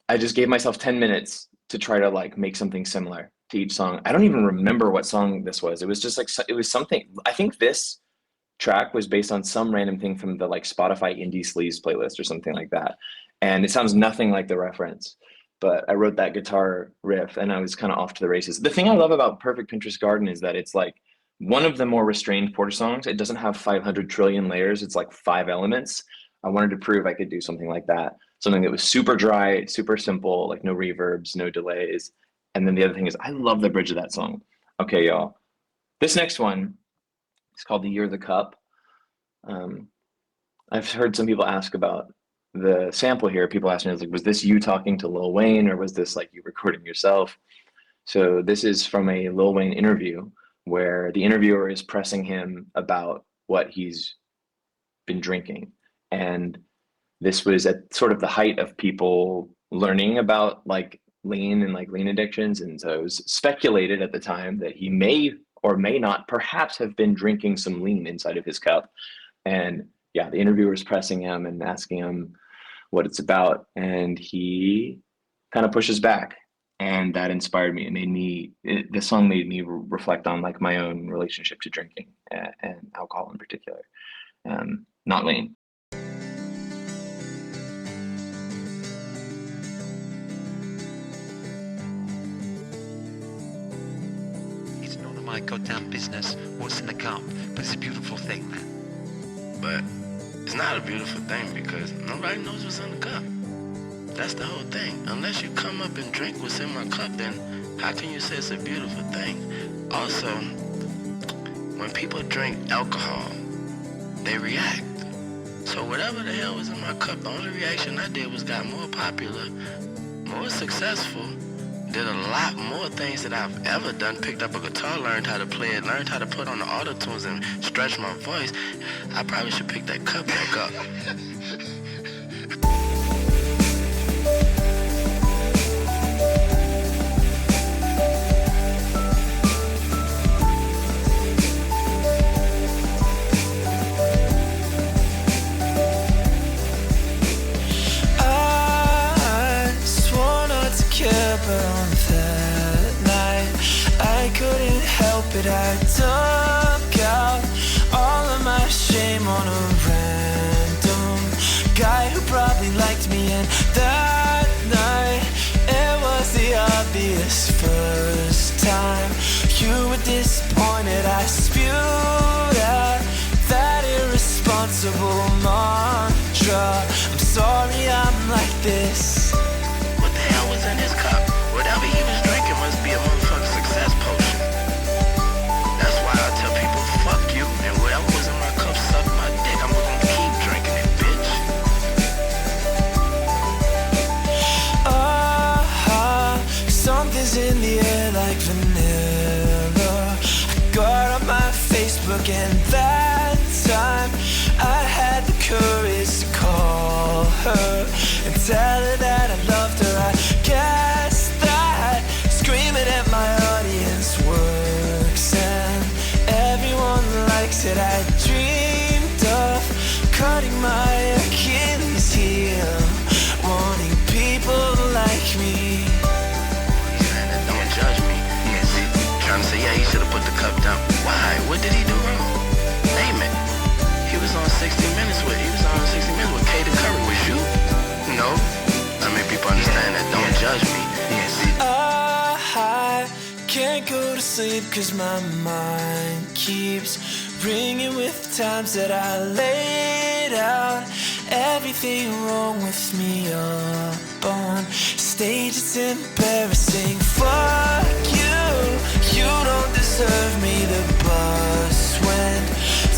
I just gave myself 10 minutes to try to like make something similar to each song. I don't even remember what song this was. It was just like it was something. I think this track was based on some random thing from the like Spotify Indie Sleaze playlist or something like that. And it sounds nothing like the reference, but I wrote that guitar riff and I was kind of off to the races. The thing I love about Perfect Pinterest Garden is that it's like one of the more restrained Porter songs. It doesn't have 500 trillion layers. It's like 5 elements. I wanted to prove I could do something like that. Something that was super dry, super simple, like no reverbs, no delays. And then the other thing is I love the bridge of that song. Okay, y'all. This next one is called The Year of the Cup. I've heard some people ask about the sample here. People ask me, like, was this you talking to Lil Wayne or was this like you recording yourself? So this is from a Lil Wayne interview where the interviewer is pressing him about what he's been drinking. And this was at sort of the height of people learning about like lean and like lean addictions. And so it was speculated at the time that he may or may not perhaps have been drinking some lean inside of his cup. And yeah, the interviewer is pressing him and asking him what it's about. And he kind of pushes back. And that inspired me. It made me, the song made me reflect on like my own relationship to drinking and alcohol in particular. Not lean. It's none of my goddamn business what's in the cup, but it's a beautiful thing, man. But it's not a beautiful thing because nobody knows what's in the cup. That's the whole thing. Unless you come up and drink what's in my cup, then how can you say it's a beautiful thing? Also, when people drink alcohol, they react. So whatever the hell was in my cup, the only reaction I did was got more popular, more successful, did a lot more things that I've ever done. Picked up a guitar, learned how to play it, learned how to put on the auto-tunes and stretch my voice. I probably should pick that cup back up. But I took out all of my shame on a random guy who probably liked me. And that night, it was the obvious first time you were disappointed. I spewed out that irresponsible mantra. I'm sorry I'm like this. What the hell was in his cup? Whatever he was drinking must be a motherfucking success potion. Fuck you, and whatever was in my cup, suck my dick. I'm gonna keep drinking it, bitch. Something's in the air like vanilla. I got on my Facebook, and that time I had the courage to call her and tell her that I loved her. I guess that screaming at my audience works, and everyone likes it. I dreamed of cutting my Achilles heel, wanting people like me. Yeah, don't judge me. Yeah, see, trying to say, yeah, he should have put the cup down. Why? What did he do wrong? Name it. He was on 60 Minutes with Katie Curry. Was you? No. I mean, people understand that. Don't judge me. Yeah, see. I can't go to sleep 'cause my mind keeps ringing with times that I laid out everything wrong with me up on stage. It's embarrassing. Fuck you. You don't deserve me. The bus went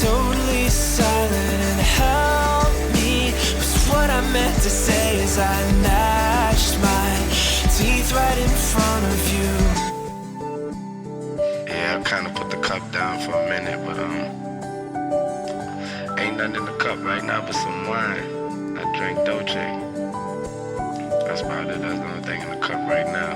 totally silent, and help me was what I meant to say as I gnashed my teeth right in front of you. Yeah, I kind of put the cup down for a minute, but ain't nothing in the cup right now but some wine. I drink Dolce. That's about it. That's the only thing in the cup right now.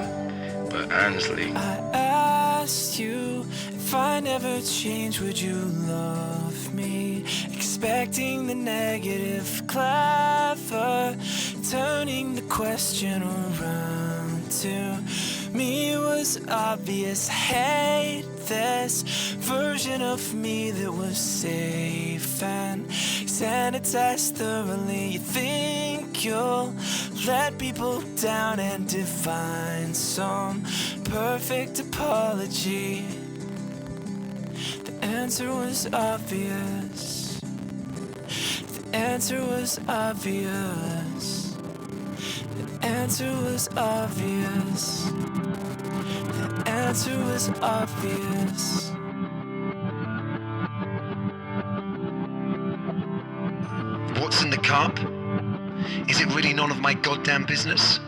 But honestly, I asked you if I never change, would you love me? Expecting the negative, clever, turning the question around to me was obvious. Hate this version of me that was safe and sanitized thoroughly. You think think you'll let people down and define some perfect apology. The answer was obvious. The answer was obvious. The answer was obvious. The answer was obvious. What's in the cup? Is it really none of my goddamn business?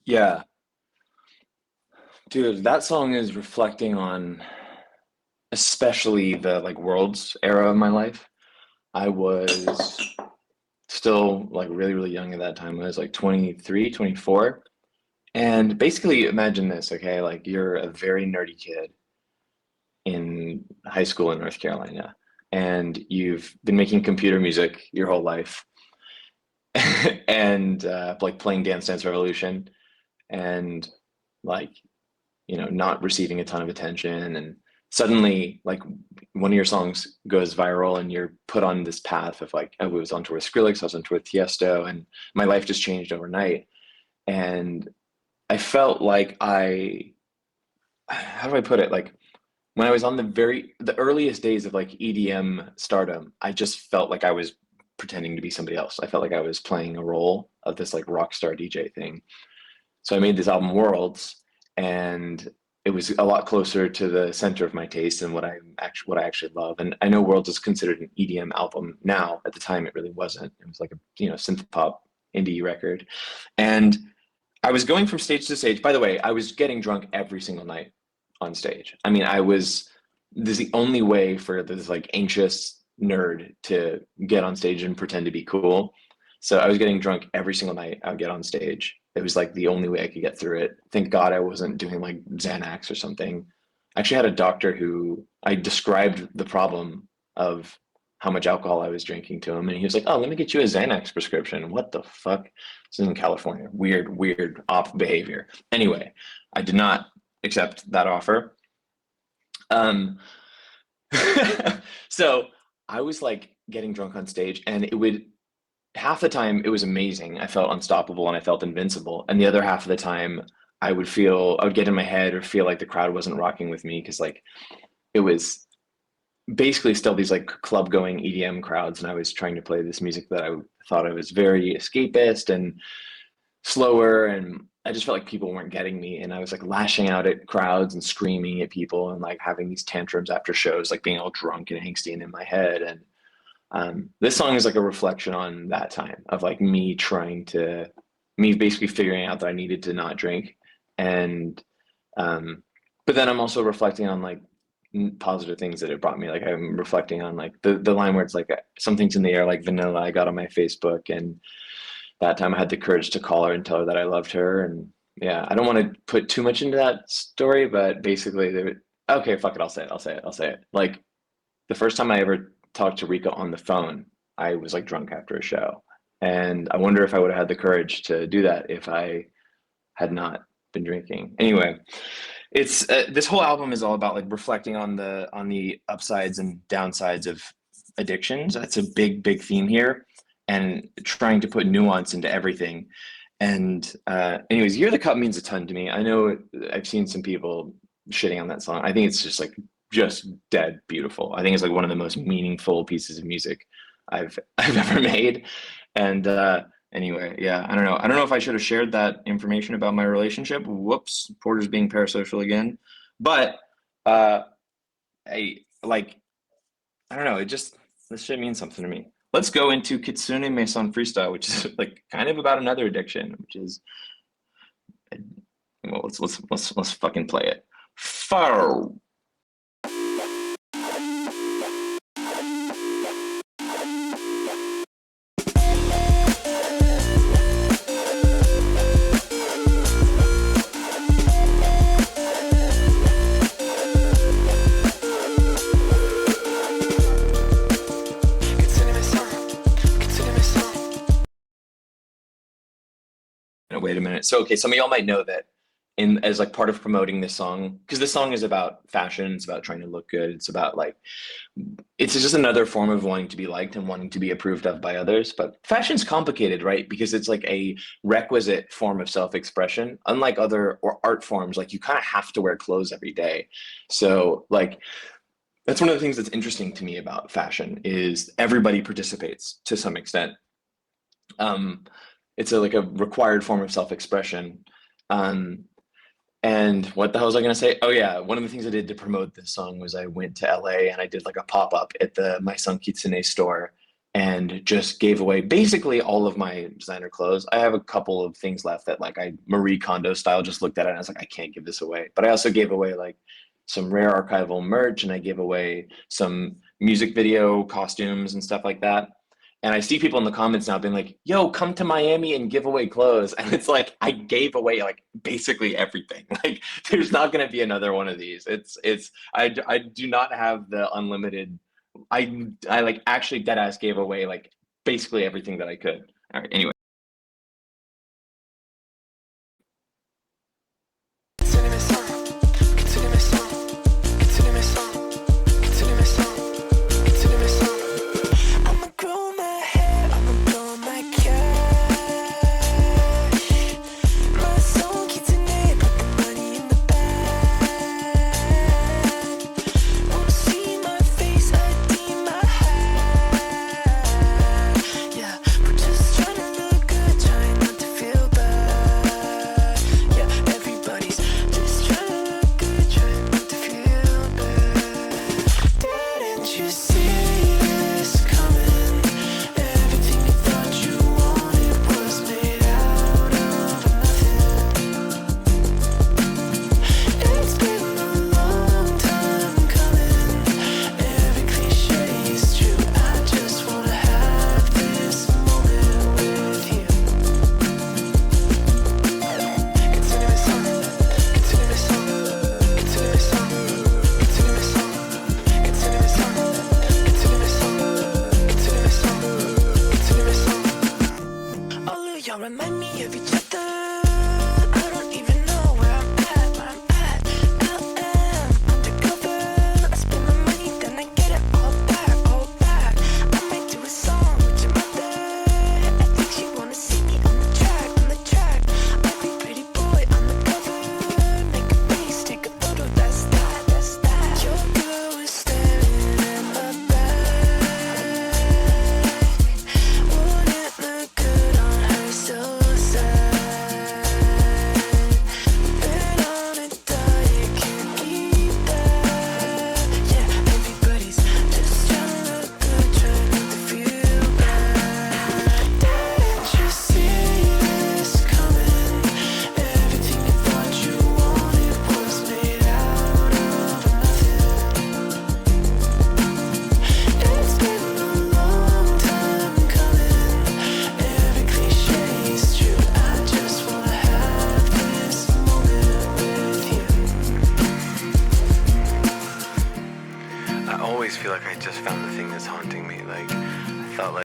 Yeah. Dude, that song is reflecting on especially the like world's era of my life. I was still like really, really young at that time. I was like 23, 24. And basically imagine this, okay? Like you're a very nerdy kid in high school in North Carolina, and you've been making computer music your whole life and like playing Dance Dance Revolution and like not receiving a ton of attention, and suddenly like one of your songs goes viral and you're put on this path of like I was on tour with Skrillex, I was on tour with Tiesto, and my life just changed overnight. And I felt like how do I put it? Like when I was on the earliest days of like EDM stardom, I just felt like I was pretending to be somebody else. I felt like I was playing a role of this like rock star DJ thing. So I made this album Worlds, and it was a lot closer to the center of my taste and what I actually love. And I know Worlds is considered an EDM album now. At the time, it really wasn't. It was like a synth pop indie record. And I was going from stage to stage. By the way, I was getting drunk every single night on stage. I mean, this is the only way for this like anxious nerd to get on stage and pretend to be cool. So I was getting drunk every single night I would get on stage. It was like the only way I could get through it. Thank God I wasn't doing like Xanax or something. I actually had a doctor who I described the problem of how much alcohol I was drinking to him, and he was like, "Oh, let me get you a Xanax prescription." What the fuck? This is in California. Weird off behavior. Anyway, I did not accept that offer. So I was like getting drunk on stage, and half the time it was amazing. I felt unstoppable and I felt invincible. And the other half of the time I would get in my head or feel like the crowd wasn't rocking with me, because like it was basically still these like club going EDM crowds, and I was trying to play this music that I thought I was very escapist and slower, and I just felt like people weren't getting me, and I was like lashing out at crowds and screaming at people and like having these tantrums after shows, like being all drunk and angsty and in my head. And this song is like a reflection on that time of like me basically figuring out that I needed to not drink. And but then I'm also reflecting on like positive things that it brought me. Like I'm reflecting on like the line where it's like something's in the air like vanilla. I got on my Facebook, and that time I had the courage to call her and tell her that I loved her. And yeah, I don't want to put too much into that story, but basically okay, fuck it, I'll say it. Like the first time I ever talked to Rika on the phone, I was like drunk after a show. And I wonder if I would have had the courage to do that if I had not been drinking. Anyway, it's this whole album is all about like reflecting on the upsides and downsides of addictions. That's a big theme here, and trying to put nuance into everything. And anyways, Year of the Cup means a ton to me. I know I've seen some people shitting on that song. I think it's just dead beautiful. I think it's like one of the most meaningful pieces of music I've ever made. And anyway, yeah, I don't know if I should have shared that information about my relationship. Whoops, Porter's being parasocial again. But I don't know, this shit means something to me. Let's go into Kitsune Mason Freestyle, which is like kind of about another addiction, which is, well, let's fucking play it. Fow. Wait a minute. So, okay, some of y'all might know that in as like part of promoting this song, because this song is about fashion, it's about trying to look good, it's about like, it's just another form of wanting to be liked and wanting to be approved of by others. But fashion's complicated, right? Because it's like a requisite form of self-expression. Unlike other or art forms, like you kind of have to wear clothes every day. So like that's one of the things that's interesting to me about fashion is everybody participates to some extent. It's like a required form of self-expression. And what the hell was I gonna say? Oh yeah, one of the things I did to promote this song was I went to LA and I did like a pop-up at the My Son Kitsune store and just gave away basically all of my designer clothes. I have a couple of things left that like I Marie Kondo style just looked at it and I was like, I can't give this away. But I also gave away like some rare archival merch and I gave away some music video costumes and stuff like that. And I see people in the comments now being like, yo, come to Miami and give away clothes. And it's like, I gave away like basically everything. Like there's not going to be another one of these. I do not have the unlimited, I like actually dead ass gave away like basically everything that I could. All right, anyway. Feel like I just found the thing that's haunting me. Like, I felt like.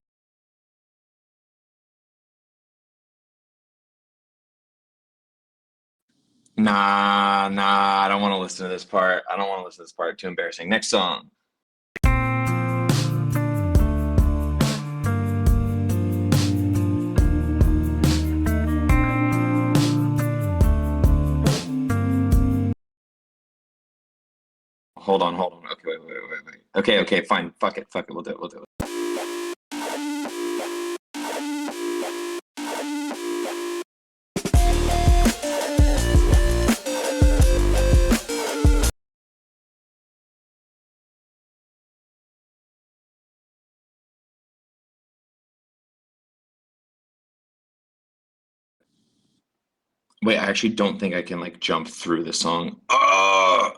Nah, I don't want to listen to this part. I don't want to listen to this part. Too embarrassing. Next song. Hold on. Okay, wait. Okay, fine. Fuck it. We'll do it. Wait, I actually don't think I can like jump through the song. Oh!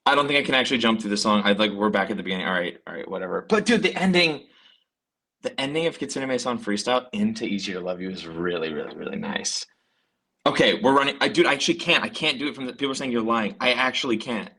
I don't think I can actually jump through the song. We're back at the beginning. All right, whatever. But dude, the ending of Kitsune Maison Freestyle into Easier to Love You is really, really, really nice. Okay, we're running. Dude, I actually can't. I can't do it from the people are saying you're lying. I actually can't.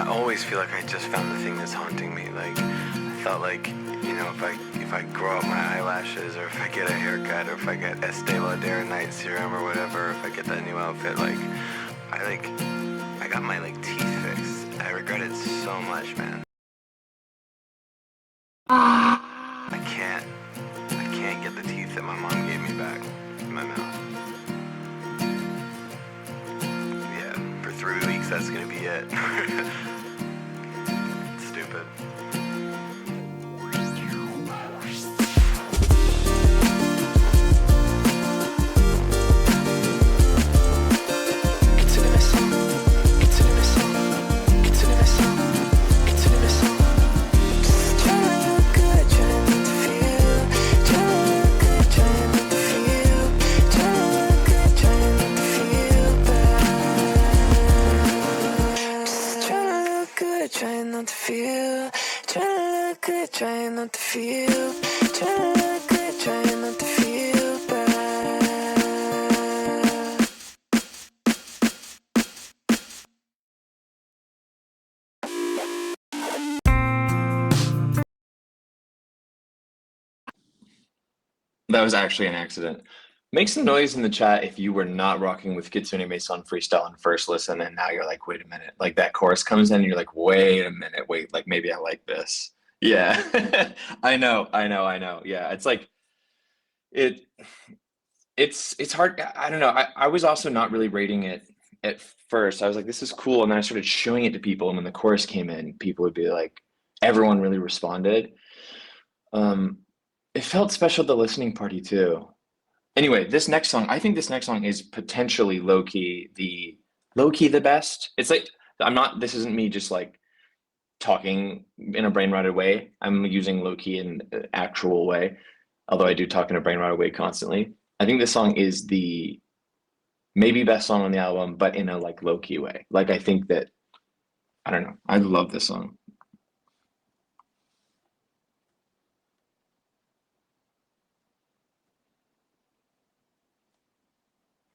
I always feel like I just found the thing that's haunting me. Like, I thought like, you know, if I grow out my eyelashes, or if I get a haircut, or if I get Estee Lauder night serum or whatever, if I get that new outfit, like, I got my like teeth fixed. I regret it so much, man. I can't get the teeth that my mom gave me back in my mouth. Yeah, for 3 weeks that's gonna be it. Stupid. Trying not to feel, trying to look good, trying not to feel, trying to look good, trying not to feel bad. That was actually an accident. Make some noise in the chat if you were not rocking with Kitsune Mason freestyle on first listen, and now you're like, wait a minute. Like that chorus comes in, and you're like, wait a minute, wait, like maybe I like this. Yeah, I know. Yeah, it's like it's hard. I don't know. I was also not really rating it at first. I was like, this is cool, and then I started showing it to people, and when the chorus came in, people would be like, everyone really responded. It felt special at the listening party too. Anyway, this next song, I think this next song is potentially low-key the best. It's like, this isn't me just like talking in a brain-rotted way. I'm using low-key in an actual way, although I do talk in a brain-rotted way constantly. I think this song is the maybe best song on the album, but in a like low-key way. Like I think that, I don't know, I love this song.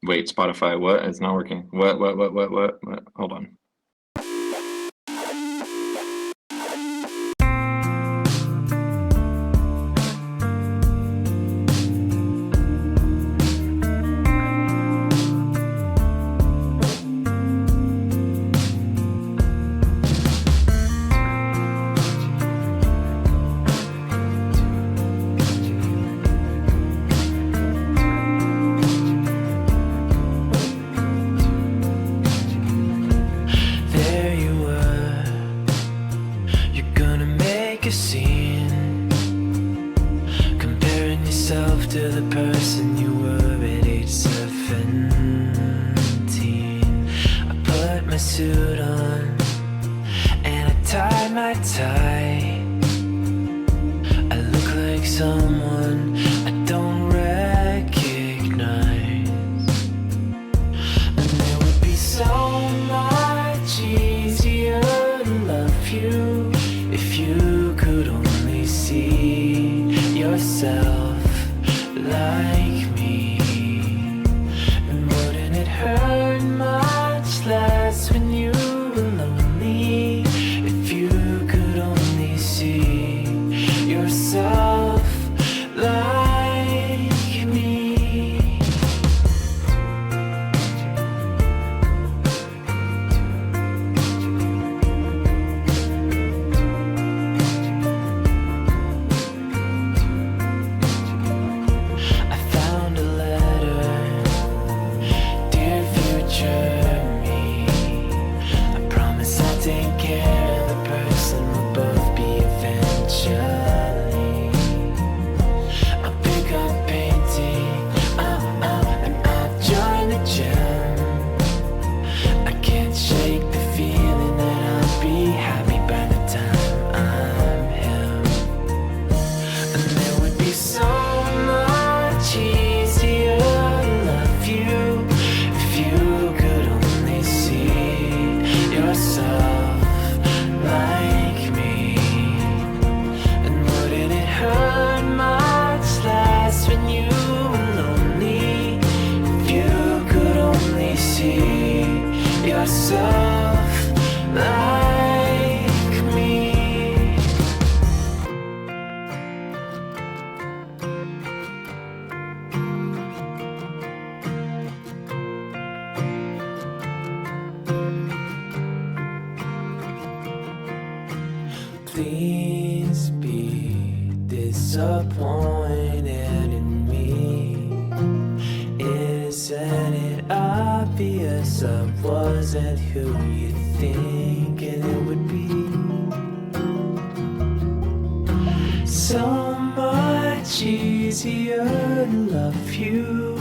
Wait, Spotify, what? It's not working. What? Hold on. To the person you were at age 17. I put my suit on and I tied my tie. I look like someone I don't recognize, and it would be so much easier to love you if you could only see yourself like me. And wouldn't it hurt much less when you were lonely if you could only see yourself like me? please be disappointed in me. Isn't it obvious I wasn't who you thinking it would be? So much easier to love you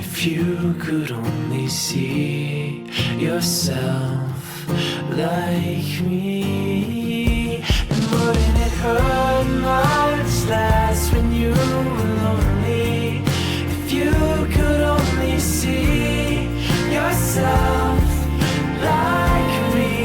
if you could only see yourself like me. And wouldn't it hurt much less when you were lonely if you could only see yourself like me?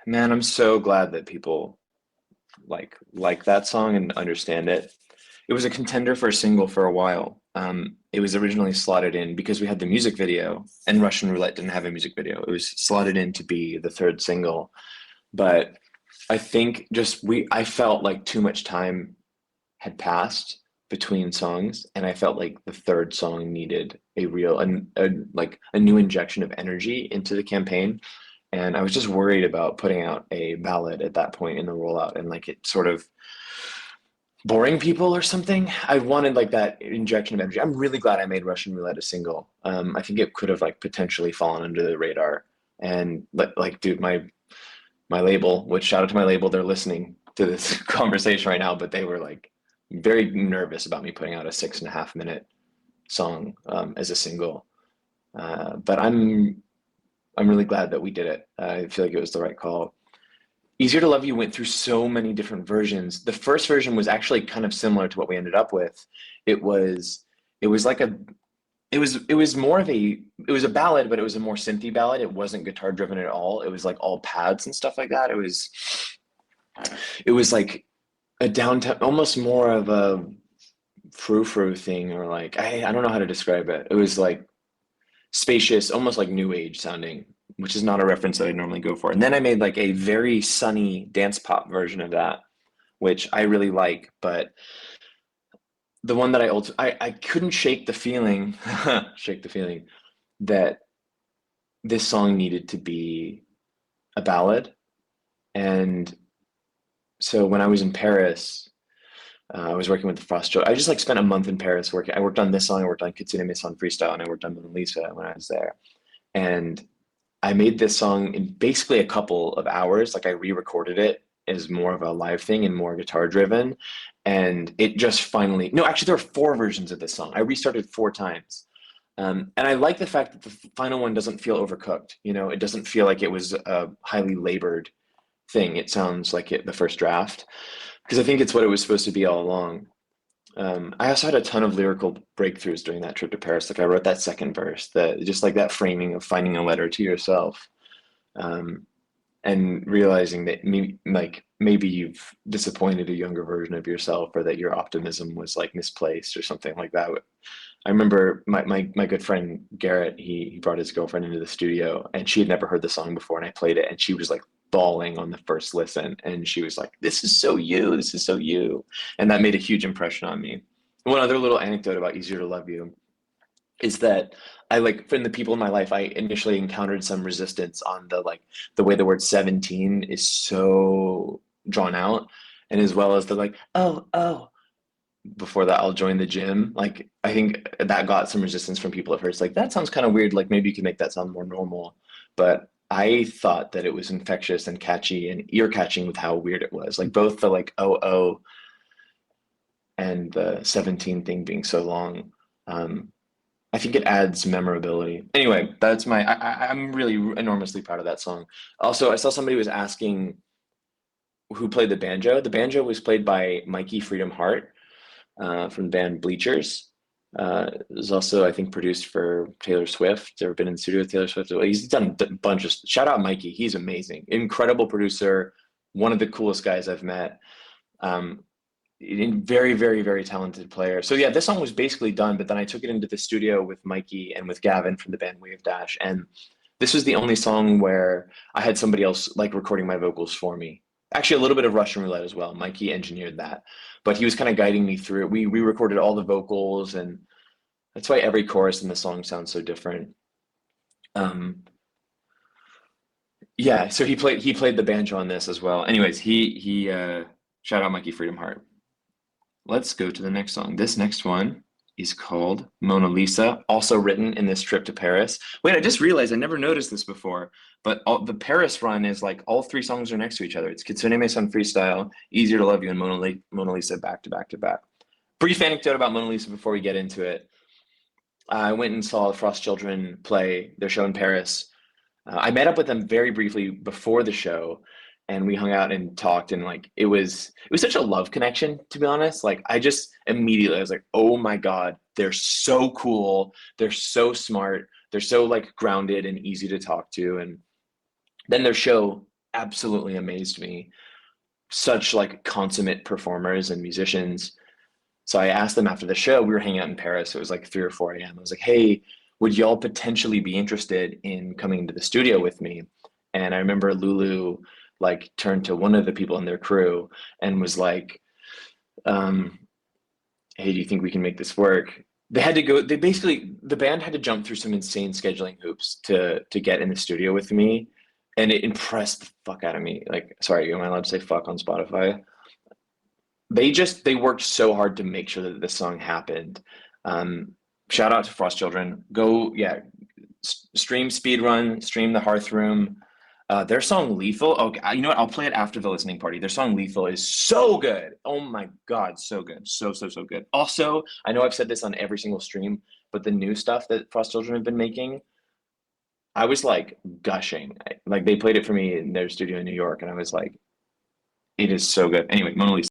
Man, I'm so glad that people like that song and understand it. It was a contender for a single for a while. It was originally slotted in because we had the music video, and Russian Roulette didn't have a music video. It was slotted in to be the third single, but I think I felt like too much time had passed between songs, and I felt like the third song needed a new injection of energy into the campaign. And I was just worried about putting out a ballad at that point in the rollout and like it sort of boring people or something. I wanted like that injection of energy. I'm really glad I made Russian Roulette a single. I think it could have like potentially fallen under the radar. And like, dude, my label, which shout out to my label, they're listening to this conversation right now, but they were like very nervous about me putting out a 6.5 minute song as a single. But I'm really glad that we did it. I feel like it was the right call. Easier to Love You went through so many different versions. The first version was actually kind of similar to what we ended up with. It was like a it was more of a ballad, but it was a more synthy ballad. It wasn't guitar driven at all. It was like all pads and stuff like that. It was like a downtown, almost more of a frou-frou thing, or like I don't know how to describe it. It was like spacious, almost like new age sounding, which is not a reference that I normally go for. And then I made like a very sunny dance pop version of that, which I really like, but the one that I couldn't shake the feeling that this song needed to be a ballad. And so when I was in Paris, I was working with the Frost Joe. I just like spent a month in Paris working. I worked on this song, I worked on Kitsune Miss on Freestyle, and I worked on Mona Lisa when I was there. And I made this song in basically a couple of hours. Like I re-recorded it as more of a live thing and more guitar driven. And it just finally, no, actually there were 4 versions of this song. I restarted 4 times. And I like the fact that the final one doesn't feel overcooked. You know, it doesn't feel like it was a highly labored thing. It sounds like the first draft, because I think it's what it was supposed to be all along. I also had a ton of lyrical breakthroughs during that trip to Paris. Like I wrote that second verse, that just like that framing of finding a letter to yourself, and realizing that maybe you've disappointed a younger version of yourself, or that your optimism was like misplaced or something like that. I remember my good friend Garrett, he brought his girlfriend into the studio, and she had never heard the song before, and I played it, and she was like bawling on the first listen, and she was like, this is so you, and that made a huge impression on me. One other little anecdote about Easier to Love You is that I like, from the people in my life, I initially encountered some resistance on the way the word 17 is so drawn out, and as well as the like, oh, before that I'll join the gym. Like I think that got some resistance from people at first. Like that sounds kind of weird. Like maybe you could make that sound more normal. But I thought that it was infectious and catchy and ear catching with how weird it was. Like both the like oh and the 17 thing being so long. I think it adds memorability. Anyway, that's I'm really enormously proud of that song. Also, I saw somebody was asking who played the banjo. The banjo was played by Mikey Freedom Hart from the band Bleachers. It was also, I think, produced for Taylor Swift. Ever been in the studio with Taylor Swift? He's done a bunch of. Shout out Mikey. He's amazing, incredible producer, one of the coolest guys I've met. Um, very, very, very talented player. So yeah, this song was basically done, but then I took it into the studio with Mikey and with Gavin from the band Wave Dash, and this was the only song where I had somebody else like recording my vocals for me. Actually, a little bit of Russian roulette as well. Mikey engineered that, but he was kind of guiding me through it. We recorded all the vocals, and that's why every chorus in the song sounds so different. Yeah, so he played the banjo on this as well. Anyways, he shout out Mikey Freedom Heart. Let's go to the next song. This next one is called Mona Lisa, also written in this trip to Paris. Wait, I just realized I never noticed this before, but the Paris run is like all three songs are next to each other. It's Kitsune Mason Freestyle, Easier to Love You, and Mona Lisa back to back to back. Brief anecdote about Mona Lisa before we get into it. I went and saw Frost Children play their show in Paris. I met up with them very briefly before the show, and we hung out and talked, and like it was such a love connection, to be honest. Like I just immediately I was like, oh my God, they're so cool, they're so smart, they're so like grounded and easy to talk to. And then their show absolutely amazed me. Such like consummate performers and musicians. So I asked them after the show, we were hanging out in Paris, so it was like 3 or 4 a.m. I was like, hey, would y'all potentially be interested in coming into the studio with me? And I remember Lulu like turned to one of the people in their crew and was like, hey, do you think we can make this work? The band had to jump through some insane scheduling hoops to get in the studio with me. And it impressed the fuck out of me. Like, sorry, am I allowed to say fuck on Spotify? They worked so hard to make sure that this song happened. Shout out to Frost Children. Go, yeah, stream Speedrun, stream The Hearth Room. Their song Lethal, okay, you know what? I'll play it after the listening party. Their song Lethal is so good. Oh my God, so good. So good. Also, I know I've said this on every single stream, but the new stuff that Frost Children have been making, I was like gushing. Like they played it for me in their studio in New York, and I was like, it is so good. Anyway, Mona Lisa.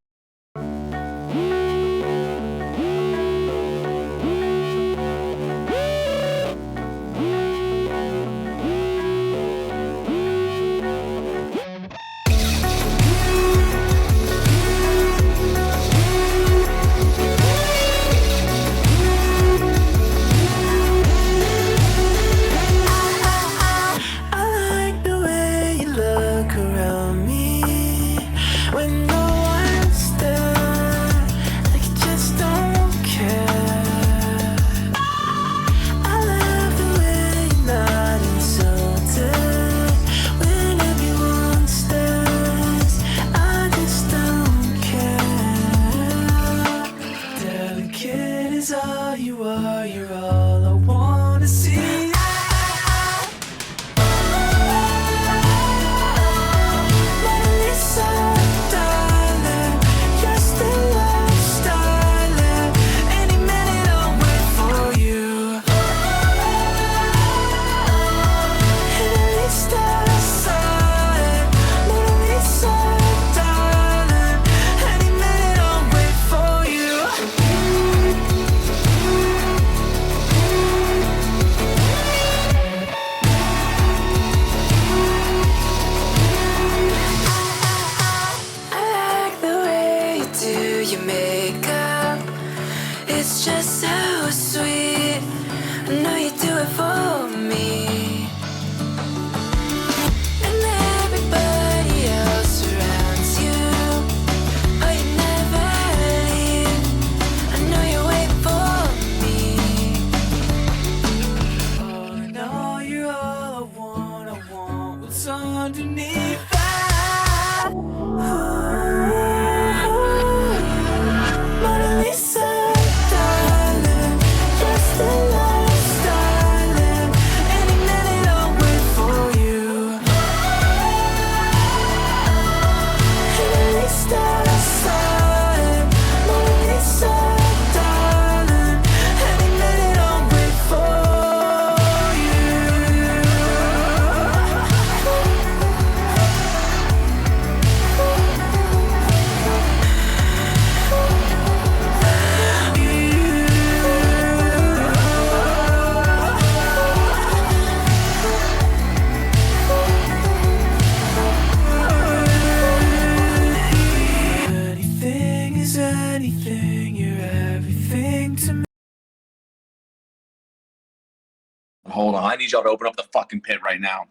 Hold on. I need y'all to open up the fucking pit right now.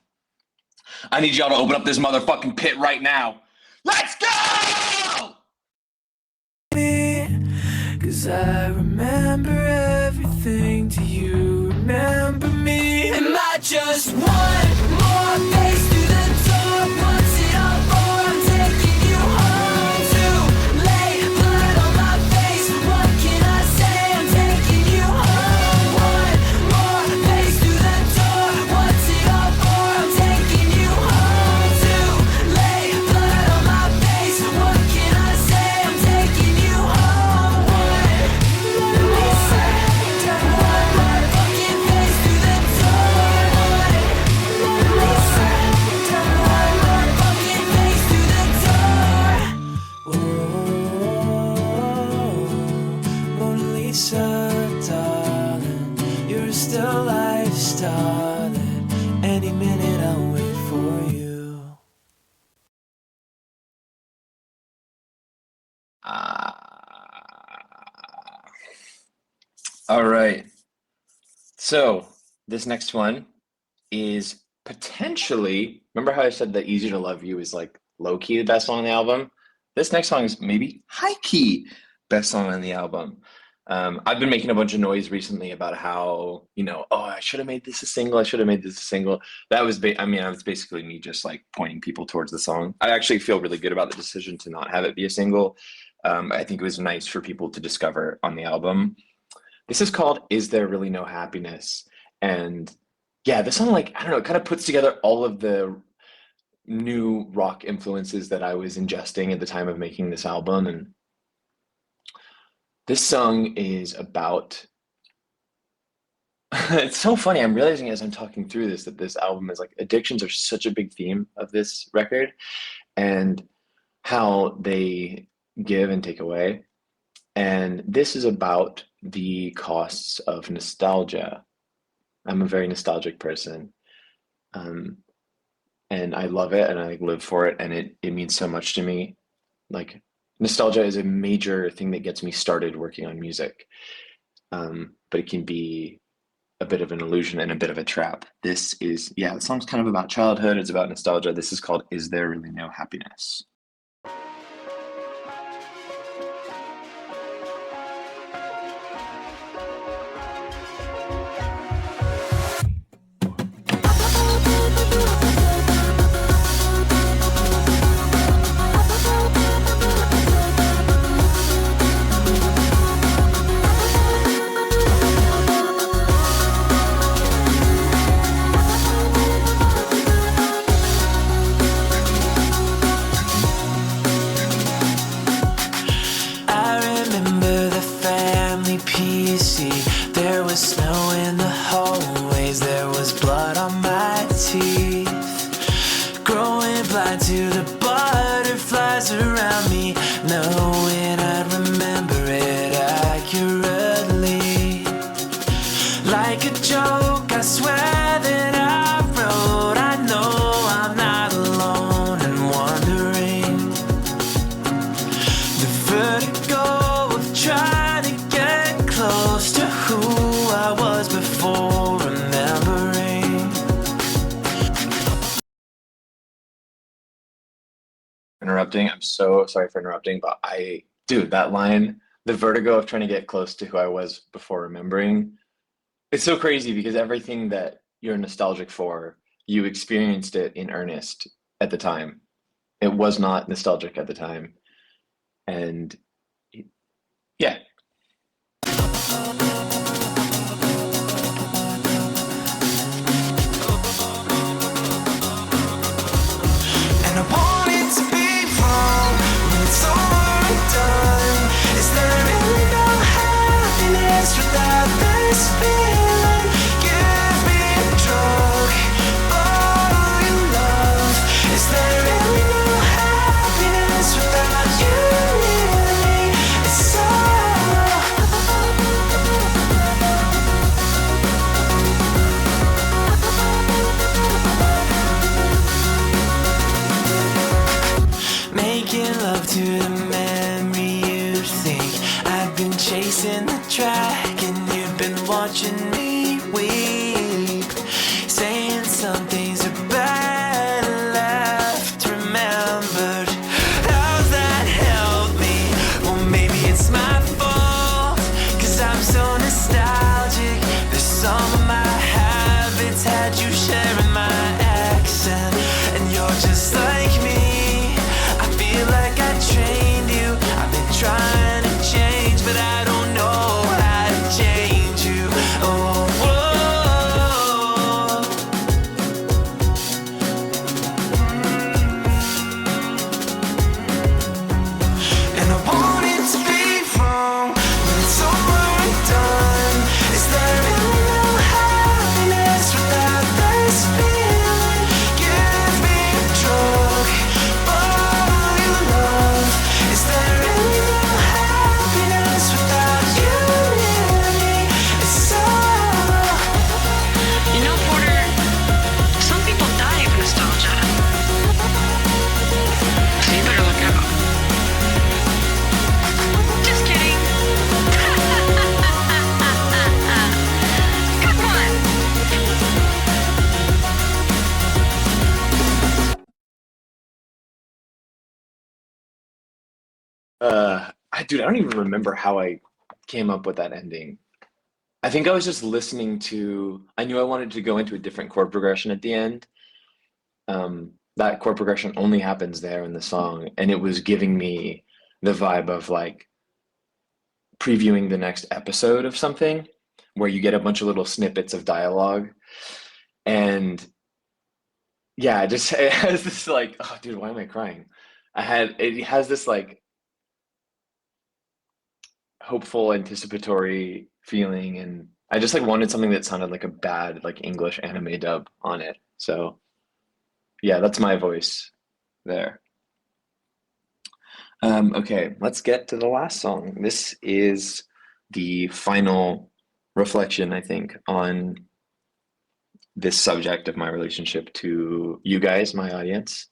I need y'all to open up this motherfucking pit right now. Let's go! Cause I remember everything. Do you remember me? Am I just one more face through the door? What's it all for? I'm taking you home to lay blood on my face. What can I say? I'm taking you home. One more face through the door. What's it all for? I'm taking you home to lay blood on my face. What can I say? I'm taking you home. Darling, you're still life, darling. Any minute I'll wait for you. All right. So this next one is potentially, remember how I said that Easy to Love You is like low key the best song on the album? This next song is maybe high key best song on the album. I've been making a bunch of noise recently about how, oh, I should have made this a single. I should have made this a single. That was, it's basically me just like pointing people towards the song. I actually feel really good about the decision to not have it be a single. I think it was nice for people to discover on the album. This is called Is There Really No Happiness? And yeah, this song, like, I don't know, it kind of puts together all of the new rock influences that I was ingesting at the time of making this album. And this song is about, it's so funny, I'm realizing as I'm talking through this that this album is like, addictions are such a big theme of this record and how they give and take away. And this is about the costs of nostalgia. I'm a very nostalgic person. And I love it and I live for it and it means so much to me. Like, nostalgia is a major thing that gets me started working on music. But it can be a bit of an illusion and a bit of a trap. The song's kind of about childhood. It's about nostalgia. This is called Is There Really No Happiness? Snow in the hallways, there was blood on my teeth. Growing blind to the butterflies around me, knowing I'd remember it accurately. Like a joke, I swear that I wrote. I know I'm not alone and wondering. The vertigo of trying to get close to who I was before remembering. Interrupting. I'm so sorry for interrupting, but that line, the vertigo of trying to get close to who I was before remembering, it's so crazy because everything that you're nostalgic for, you experienced it in earnest at the time. It was not nostalgic at the time. And yeah. And I want it to be wrong when it's over and done. Is there really no happiness without this feeling? Give me a drug, oh, your love. Is there really no happiness without you near me? It's so Dude, I don't even remember how I came up with that ending. I think I was just listening to, I knew I wanted to go into a different chord progression at the end. That chord progression only happens there in the song, and it was giving me the vibe of like previewing the next episode of something where you get a bunch of little snippets of dialogue. And yeah, it has this like, oh dude, why am I crying? It has this like hopeful, anticipatory feeling, and I just like wanted something that sounded like a bad like English anime dub on it. So yeah, that's my voice there. Okay, let's get to the last song. This is the final reflection, I think, on this subject of my relationship to you guys, my audience.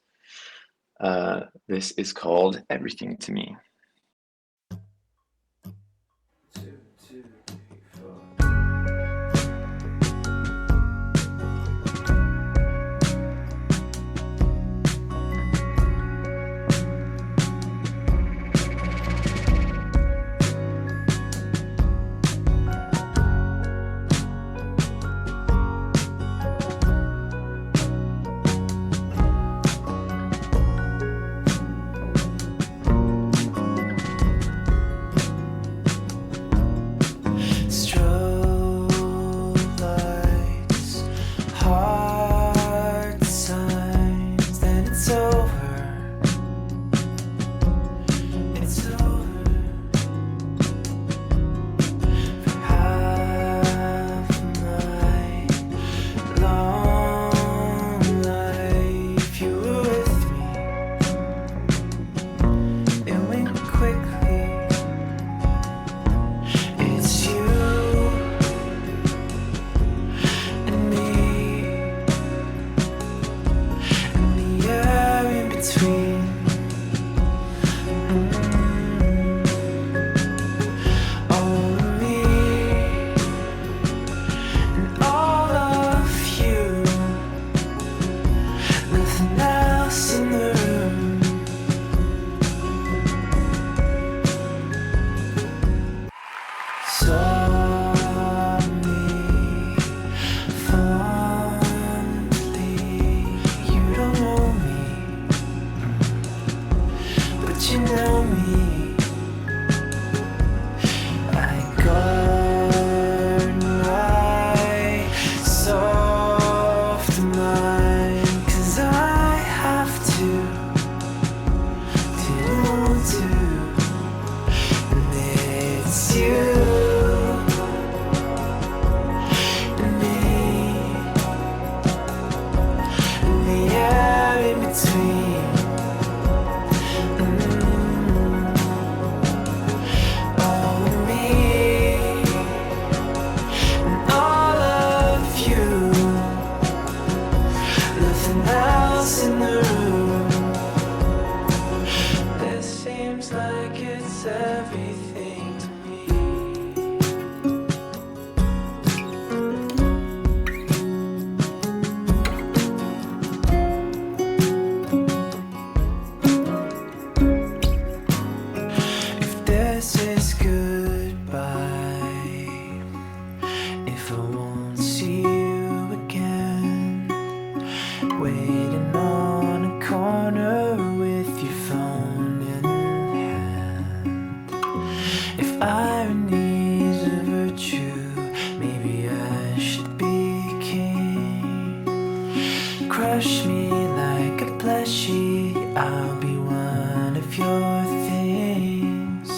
This is called Everything to Me. Strobe lights, heart signs, then it's over. It's over. For half my long life, you were with me. It went quickly. It's you and me and the air in between. All of me and all of you. Nothing else in the room. Saw me fondly. You don't know me, but you know me. I guard my soft mind, 'cause I have to, didn't want to. And it's you and me and the air in between. All of me and all of you. Nothing else in the room. This seems like it's everything to me. If this is goodbye, if I won't see you again, waiting on a corner with your phone in hand. If irony's a virtue, maybe I should be king. Crush me like a plushie, I'll be one of your things.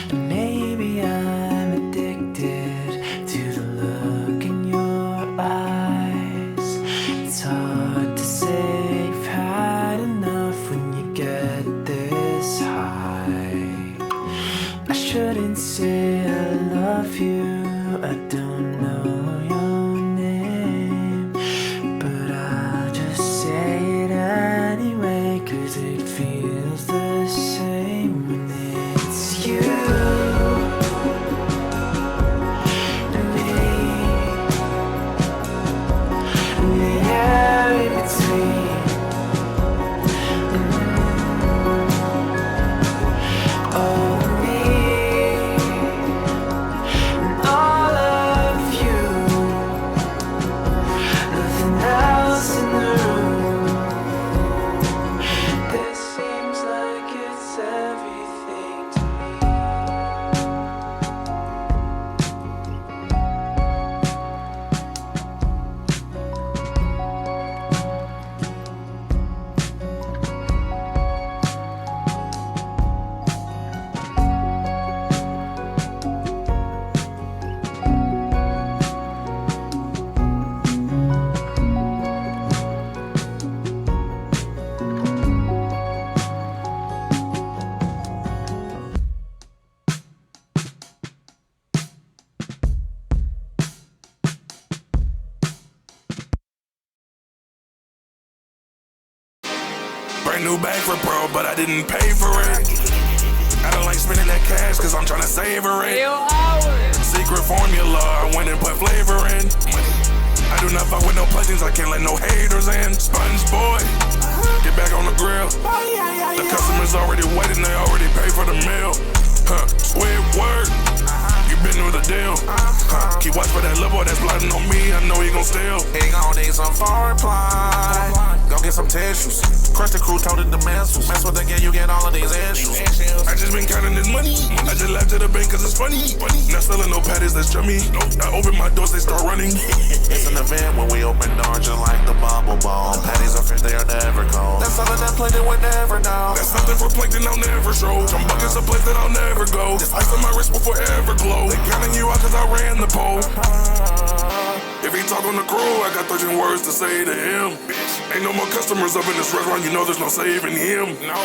And maybe I'm addicted to the look in your eyes. It's hard to say you've had enough when you get this high. I shouldn't say I love you, I don't know your name, but I'll just say it anyway, 'cause it feels the same. Brand new bag for bro, but I didn't pay for it. I don't like spending that cash cause I'm trying to savor it. Secret formula, I went and put flavor in. I do not fuck with no plugins, I can't let no haters in. Sponge boy, get back on the grill. The customers already waiting, they already paid for the meal. Squidward, you been through the deal. Keep watch for that little boy that's plotting on me, I know he gon' steal. He gon' need some foreign ply. Go get some tissues. Crush the crew, told it the mess. Mess with the game, you get all of these issues. I just been counting this money. I just left to the bank cause it's funny. Not selling no patties, that's chummy. I open my doors, they start running. It's an event when we open doors just like the bubble ball. Patties are fish, they are never cold. That's something that plankton would never know. That's something for plankton I'll never show. Some buckets of place that I'll never go. This ice on my wrist will forever glow. They counting you out cause I ran the pole. If he talk on the crew, I got 13 words to say to him. Ain't no more customers up in this restaurant, you know there's no saving him. No.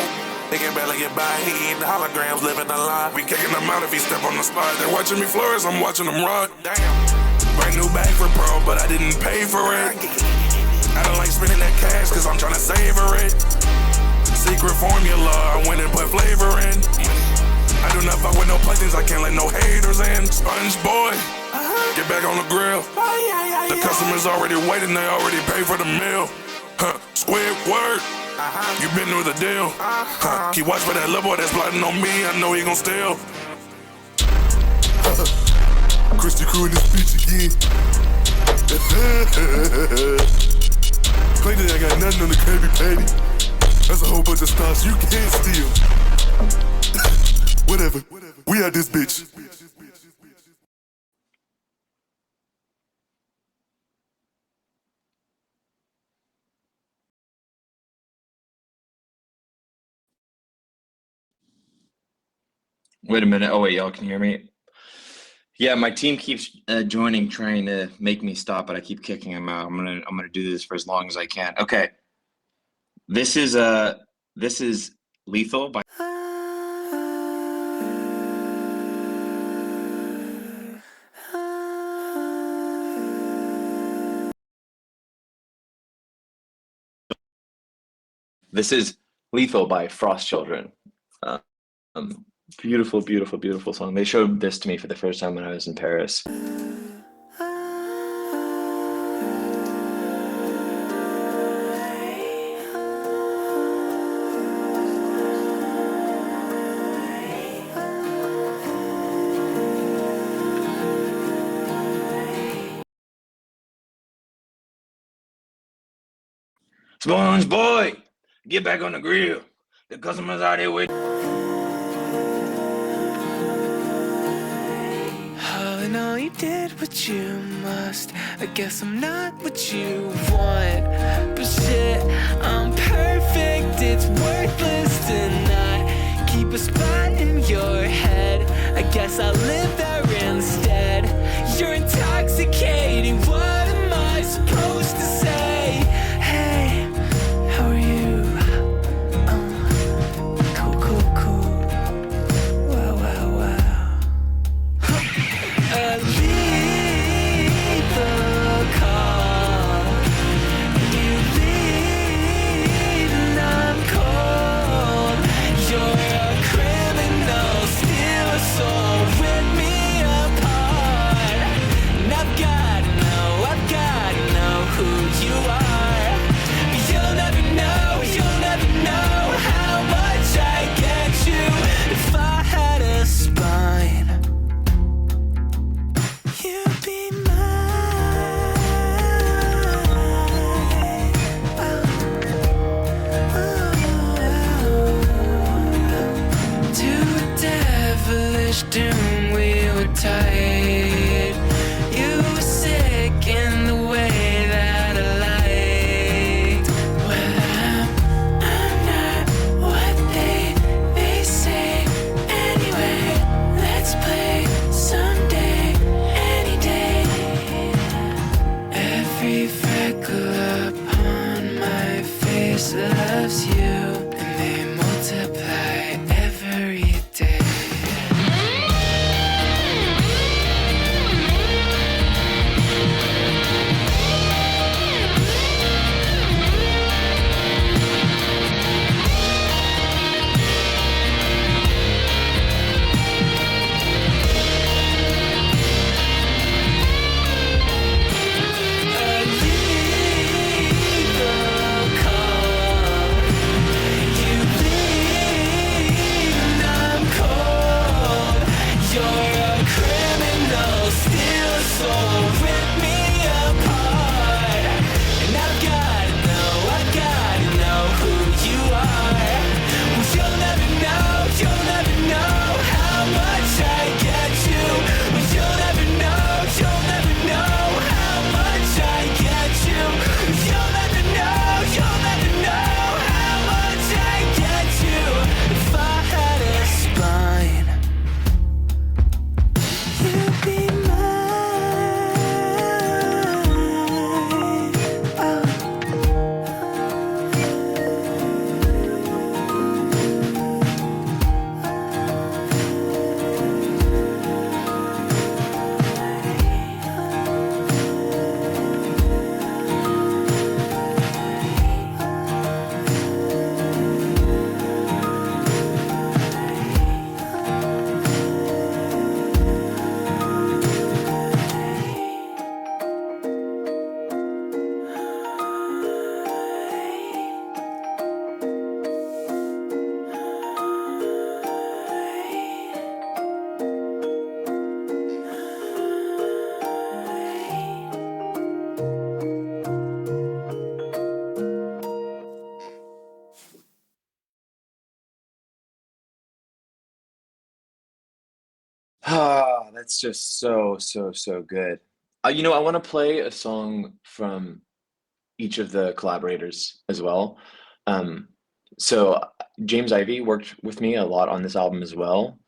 He can barely get by, he eating holograms, living a lie. We kicking him out if he step on the spot. They're watching me flourish, I'm watching them rock. Damn. Brand new bag for bro, but I didn't pay for it. I don't like spending that cash cause I'm trying to savor it. Secret formula, I went and put flavor in. I do not fuck with no plugins, I can't let no haters in. Sponge boy, get back on the grill. The customers already waiting, they already paid for the meal. Squidward, you been through the deal. Keep watch for that little boy that's plotting on me, I know he gon' steal. Christy Crew in this bitch again. Claim that I got nothing on the Krabby Patty. That's a whole bunch of stars you can't steal. Whatever, we out this bitch. Wait a minute. Oh wait, y'all can hear me? Yeah, my team keeps joining, trying to make me stop, but I keep kicking them out. I'm gonna do this for as long as I can. Okay. This is Lethal by Frost Children. Beautiful, beautiful, beautiful song. They showed this to me for the first time when I was in Paris. Sponge boy, get back on the grill. The customers out there waiting. All in all, you did what you must. I guess I'm not what you want, but shit, I'm perfect. It's worthless to not keep a spot in your head. I guess I'll live there instead. You're intoxicating. What am I supposed to say? Hey, how are you? Cool. Wow. A lethal call. You leave and I'm cold. You're a criminal, steal a soul, rip me apart. And I've gotta know who you are. But you'll never know how much I get you. If I had a spine, you'd be mine. To a devilish doom we were tied. You were sick in the way that I liked. Well, I'm not what they say. Anyway, let's play someday, any day. Every freckle upon my face loves you, and they multiply every day. Ah, that's just so, so, so good. You know, I want to play a song from each of the collaborators as well. Um, so James Ivy worked with me a lot on this album as well.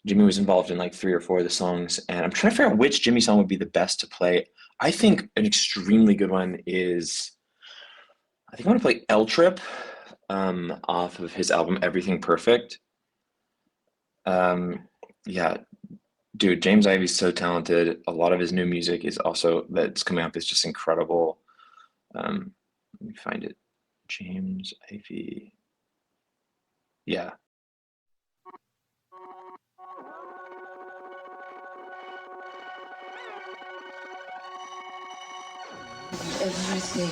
Jimmy was involved in like 3 or 4 of the songs, and I'm trying to figure out which Jimmy song would be the best to play. I think an extremely good one is, I think I want to play L Trip off of his album Everything Perfect. Yeah, dude, James Ivy's so talented. A lot of his new music is also that's coming up is just incredible. Let me find it. James Ivy. Yeah. Everything.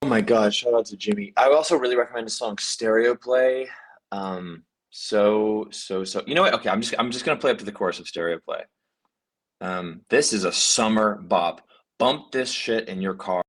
Oh my God, shout out to Jimmy. I also really recommend the song Stereo Play. So you know what? Okay, I'm just gonna play up to the chorus of Stereo Play. This is a summer bop. Bump this shit in your car.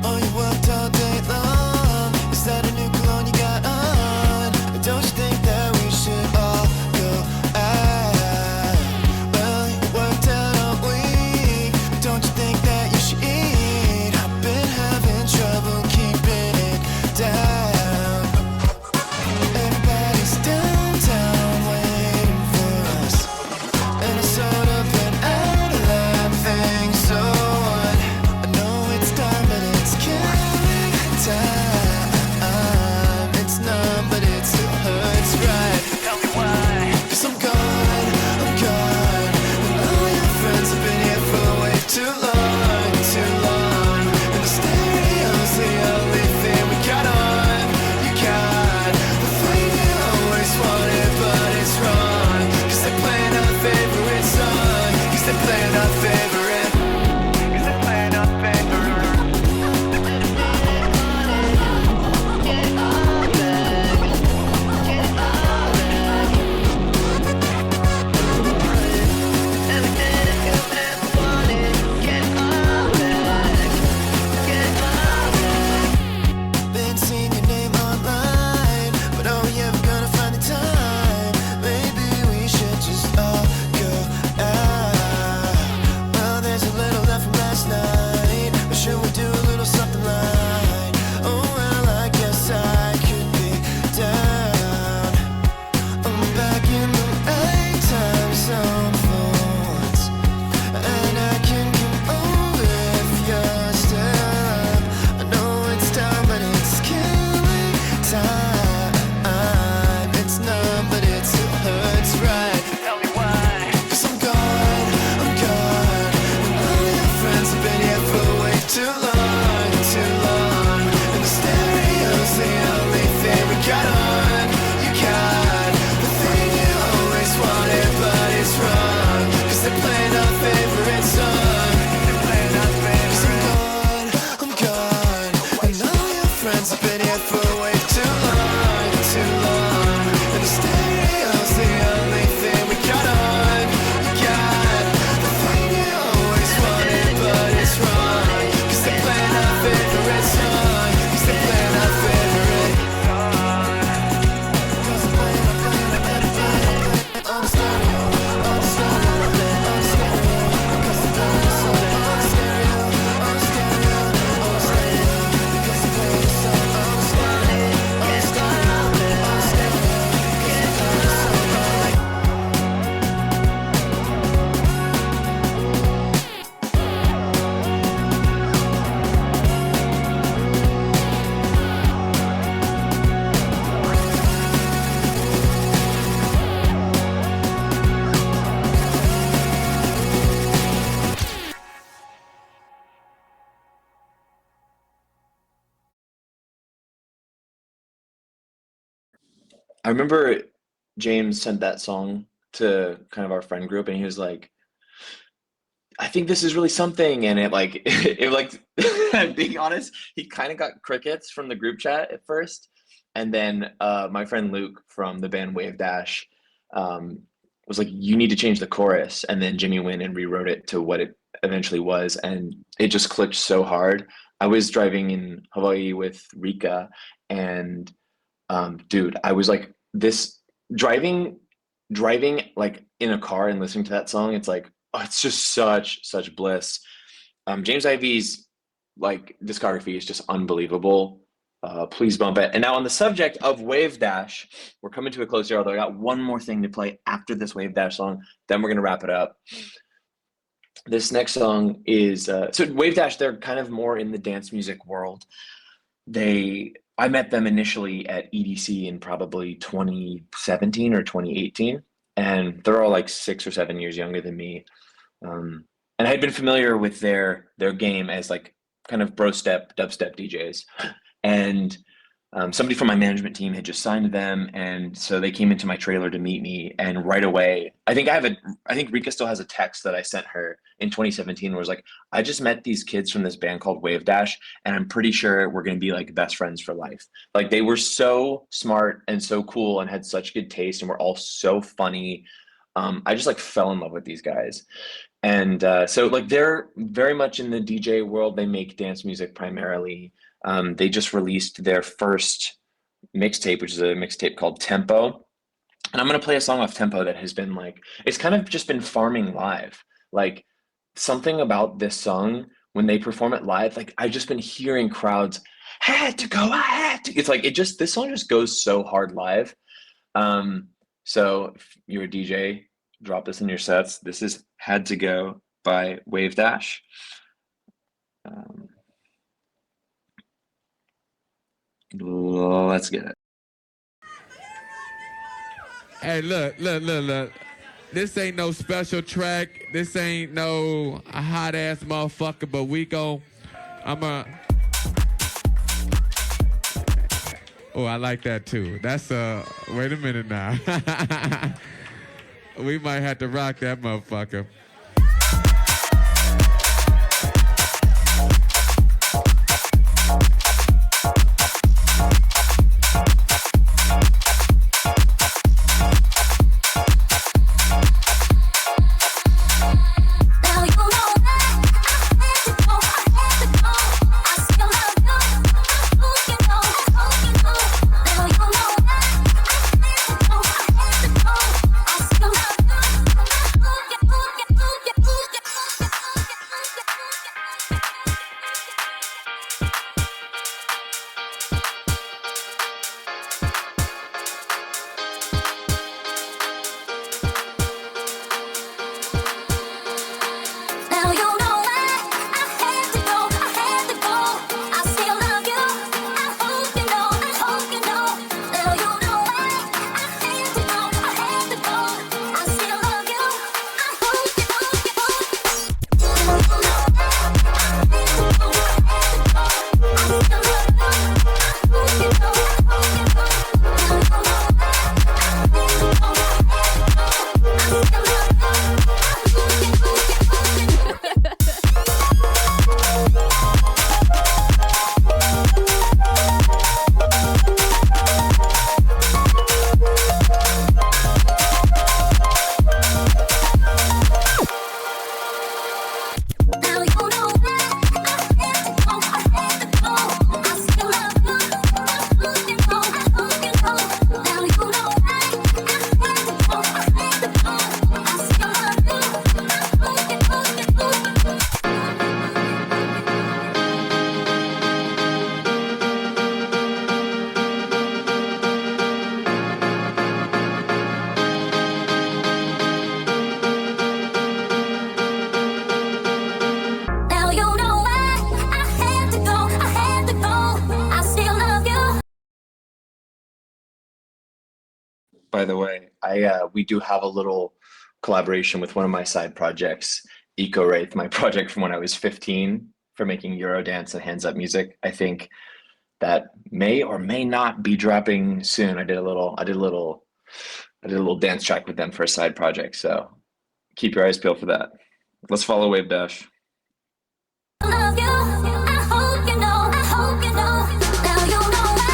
Oh, you worked all day long. Is that a new cologne you got on? Don't you think that we should all I remember James sent that song to kind of our friend group, and he was like, I think this is really something. And it like, it like, being honest, he kind of got crickets from the group chat at first. And then my friend Luke from the band Wave Dash um, was like, you need to change the chorus. And then Jimmy went and rewrote it to what it eventually was. And it just clicked so hard. I was driving in Hawaii with Rika, and dude, I was like, this driving, driving like in a car and listening to that song, it's like, oh, it's just such bliss. James Ivy's like discography is just unbelievable. Please bump it. And now on the subject of Wave Dash, we're coming to a close here, although I got one more thing to play after this Wave Dash song, then we're gonna wrap it up. This next song is so Wave Dash, they're kind of more in the dance music world. I met them initially at EDC in probably 2017 or 2018, and they're all like 6 or 7 years younger than me. And I had been familiar with their game as like kind of bro step dubstep DJs, and somebody from my management team had just signed them, and so they came into my trailer to meet me. And right away, I think Rika still has a text that I sent her in 2017 where it was like, I just met these kids from this band called Wave Dash, and I'm pretty sure we're going to be like best friends for life. Like they were so smart and so cool and had such good taste and were all so funny. I just like fell in love with these guys. And so like they're very much in the DJ world. They make dance music primarily. They just released their first mixtape, which is a mixtape called Tempo. And I'm gonna play a song off Tempo that has been like, it's kind of just been farming live. Like something about this song when they perform it live, like I've just been hearing crowds, had to go, I had to. It's like this song just goes so hard live. So if you're a DJ, drop this in your sets. This is Had to Go by Wave Dash. Let's get it. Hey, look. This ain't no special track. This ain't no hot ass motherfucker, but Oh, I like that too. That's wait a minute now. We might have to rock that motherfucker. By the way, we do have a little collaboration with one of my side projects, Eco Wraith, my project from when I was 15 for making Eurodance and hands up music. I think that may or may not be dropping soon. I did a little dance track with them for a side project. So keep your eyes peeled for that. Let's follow Wave Dash. Love you. I hope you know. I hope you know. Now you know why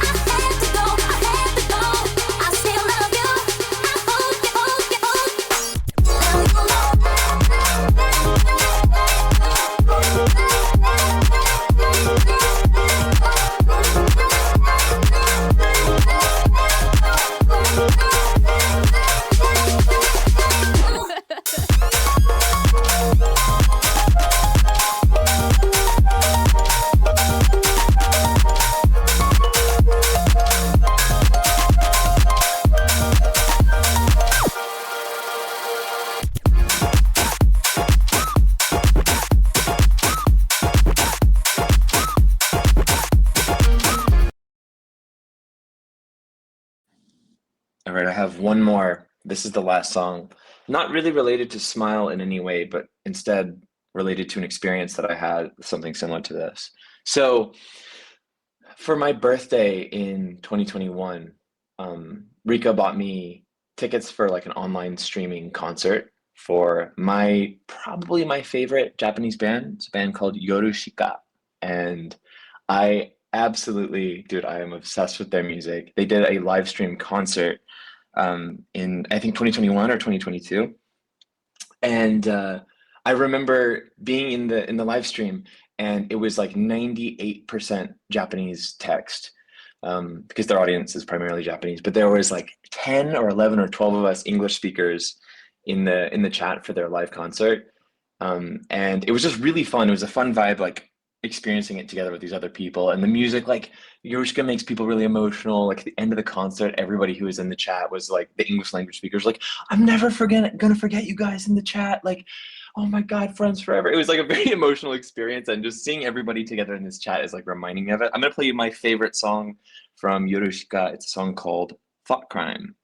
I had to go. I had to go. I still love you. I hope you, hope you, hope. Now you All right, I have one more. This is the last song. Not really related to Smile in any way, but instead related to an experience that I had, something similar to this. So for my birthday in 2021, Rika bought me tickets for like an online streaming concert for probably my favorite Japanese band. It's a band called Yorushika. And I absolutely, dude, I am obsessed with their music. They did a live stream concert in I think 2021 or 2022. And I remember being in the live stream, and it was like 98% Japanese text, because their audience is primarily Japanese. But there was like 10 or 11 or 12 of us English speakers in the chat for their live concert, and it was just really fun. It was a fun vibe, like experiencing it together with these other people. And the music, like Yorushika, makes people really emotional. Like at the end of the concert, everybody who was in the chat was like, the English language speakers, like, I'm never gonna forget you guys in the chat. Like, oh my God, friends forever. It was like a very emotional experience, and just seeing everybody together in this chat is like reminding me of it. I'm gonna play you my favorite song from Yorushika. It's a song called Thought Crime.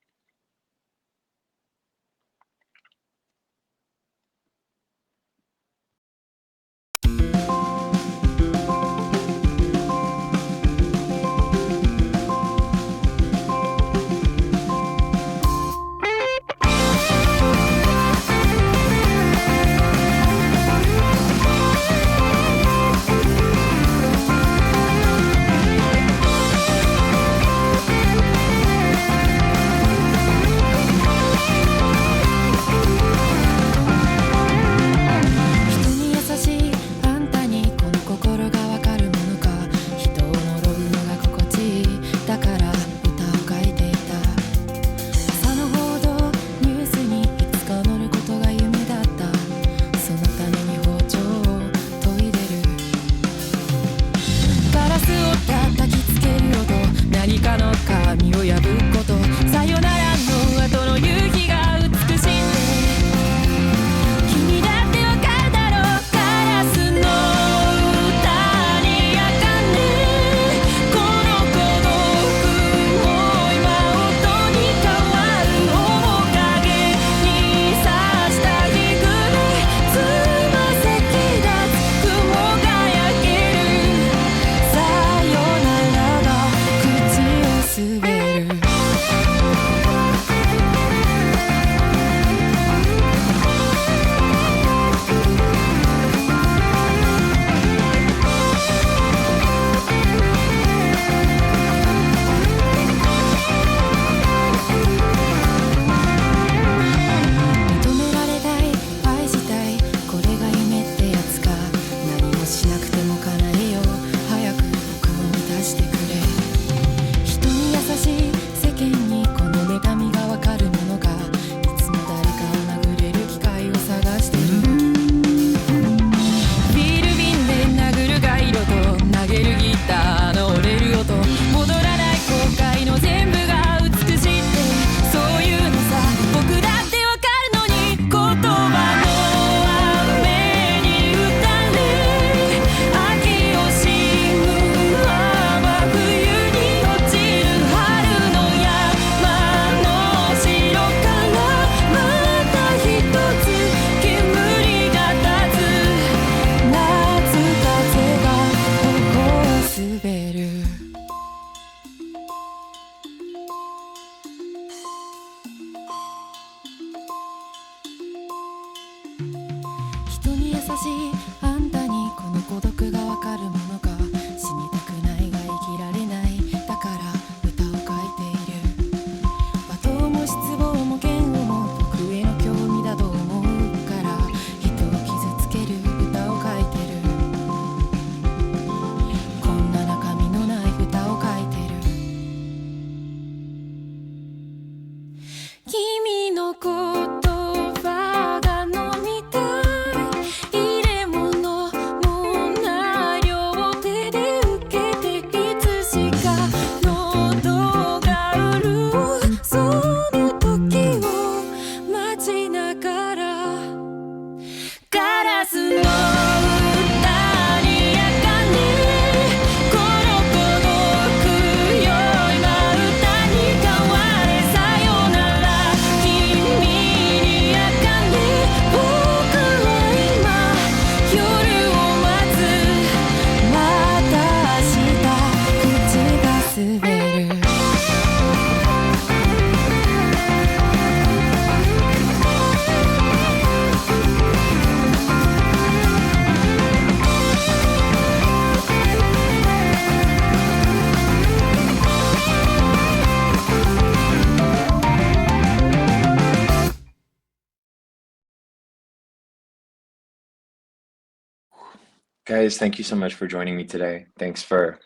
Guys, thank you so much for joining me today. Thanks for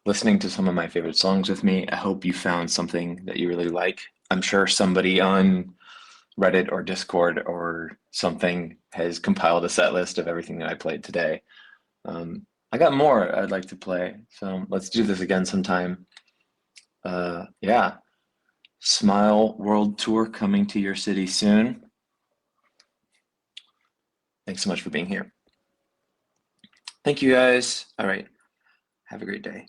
listening to some of my favorite songs with me. I hope you found something that you really like. I'm sure somebody on Reddit or Discord or something has compiled a set list of everything that I played today. I got more I'd like to play, so let's do this again sometime. Yeah, Smile World Tour coming to your city soon. Thanks so much for being here. Thank you guys. All right, have a great day.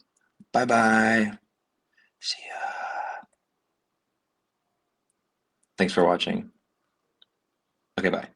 Bye-bye. See ya. Thanks for watching. Okay, bye.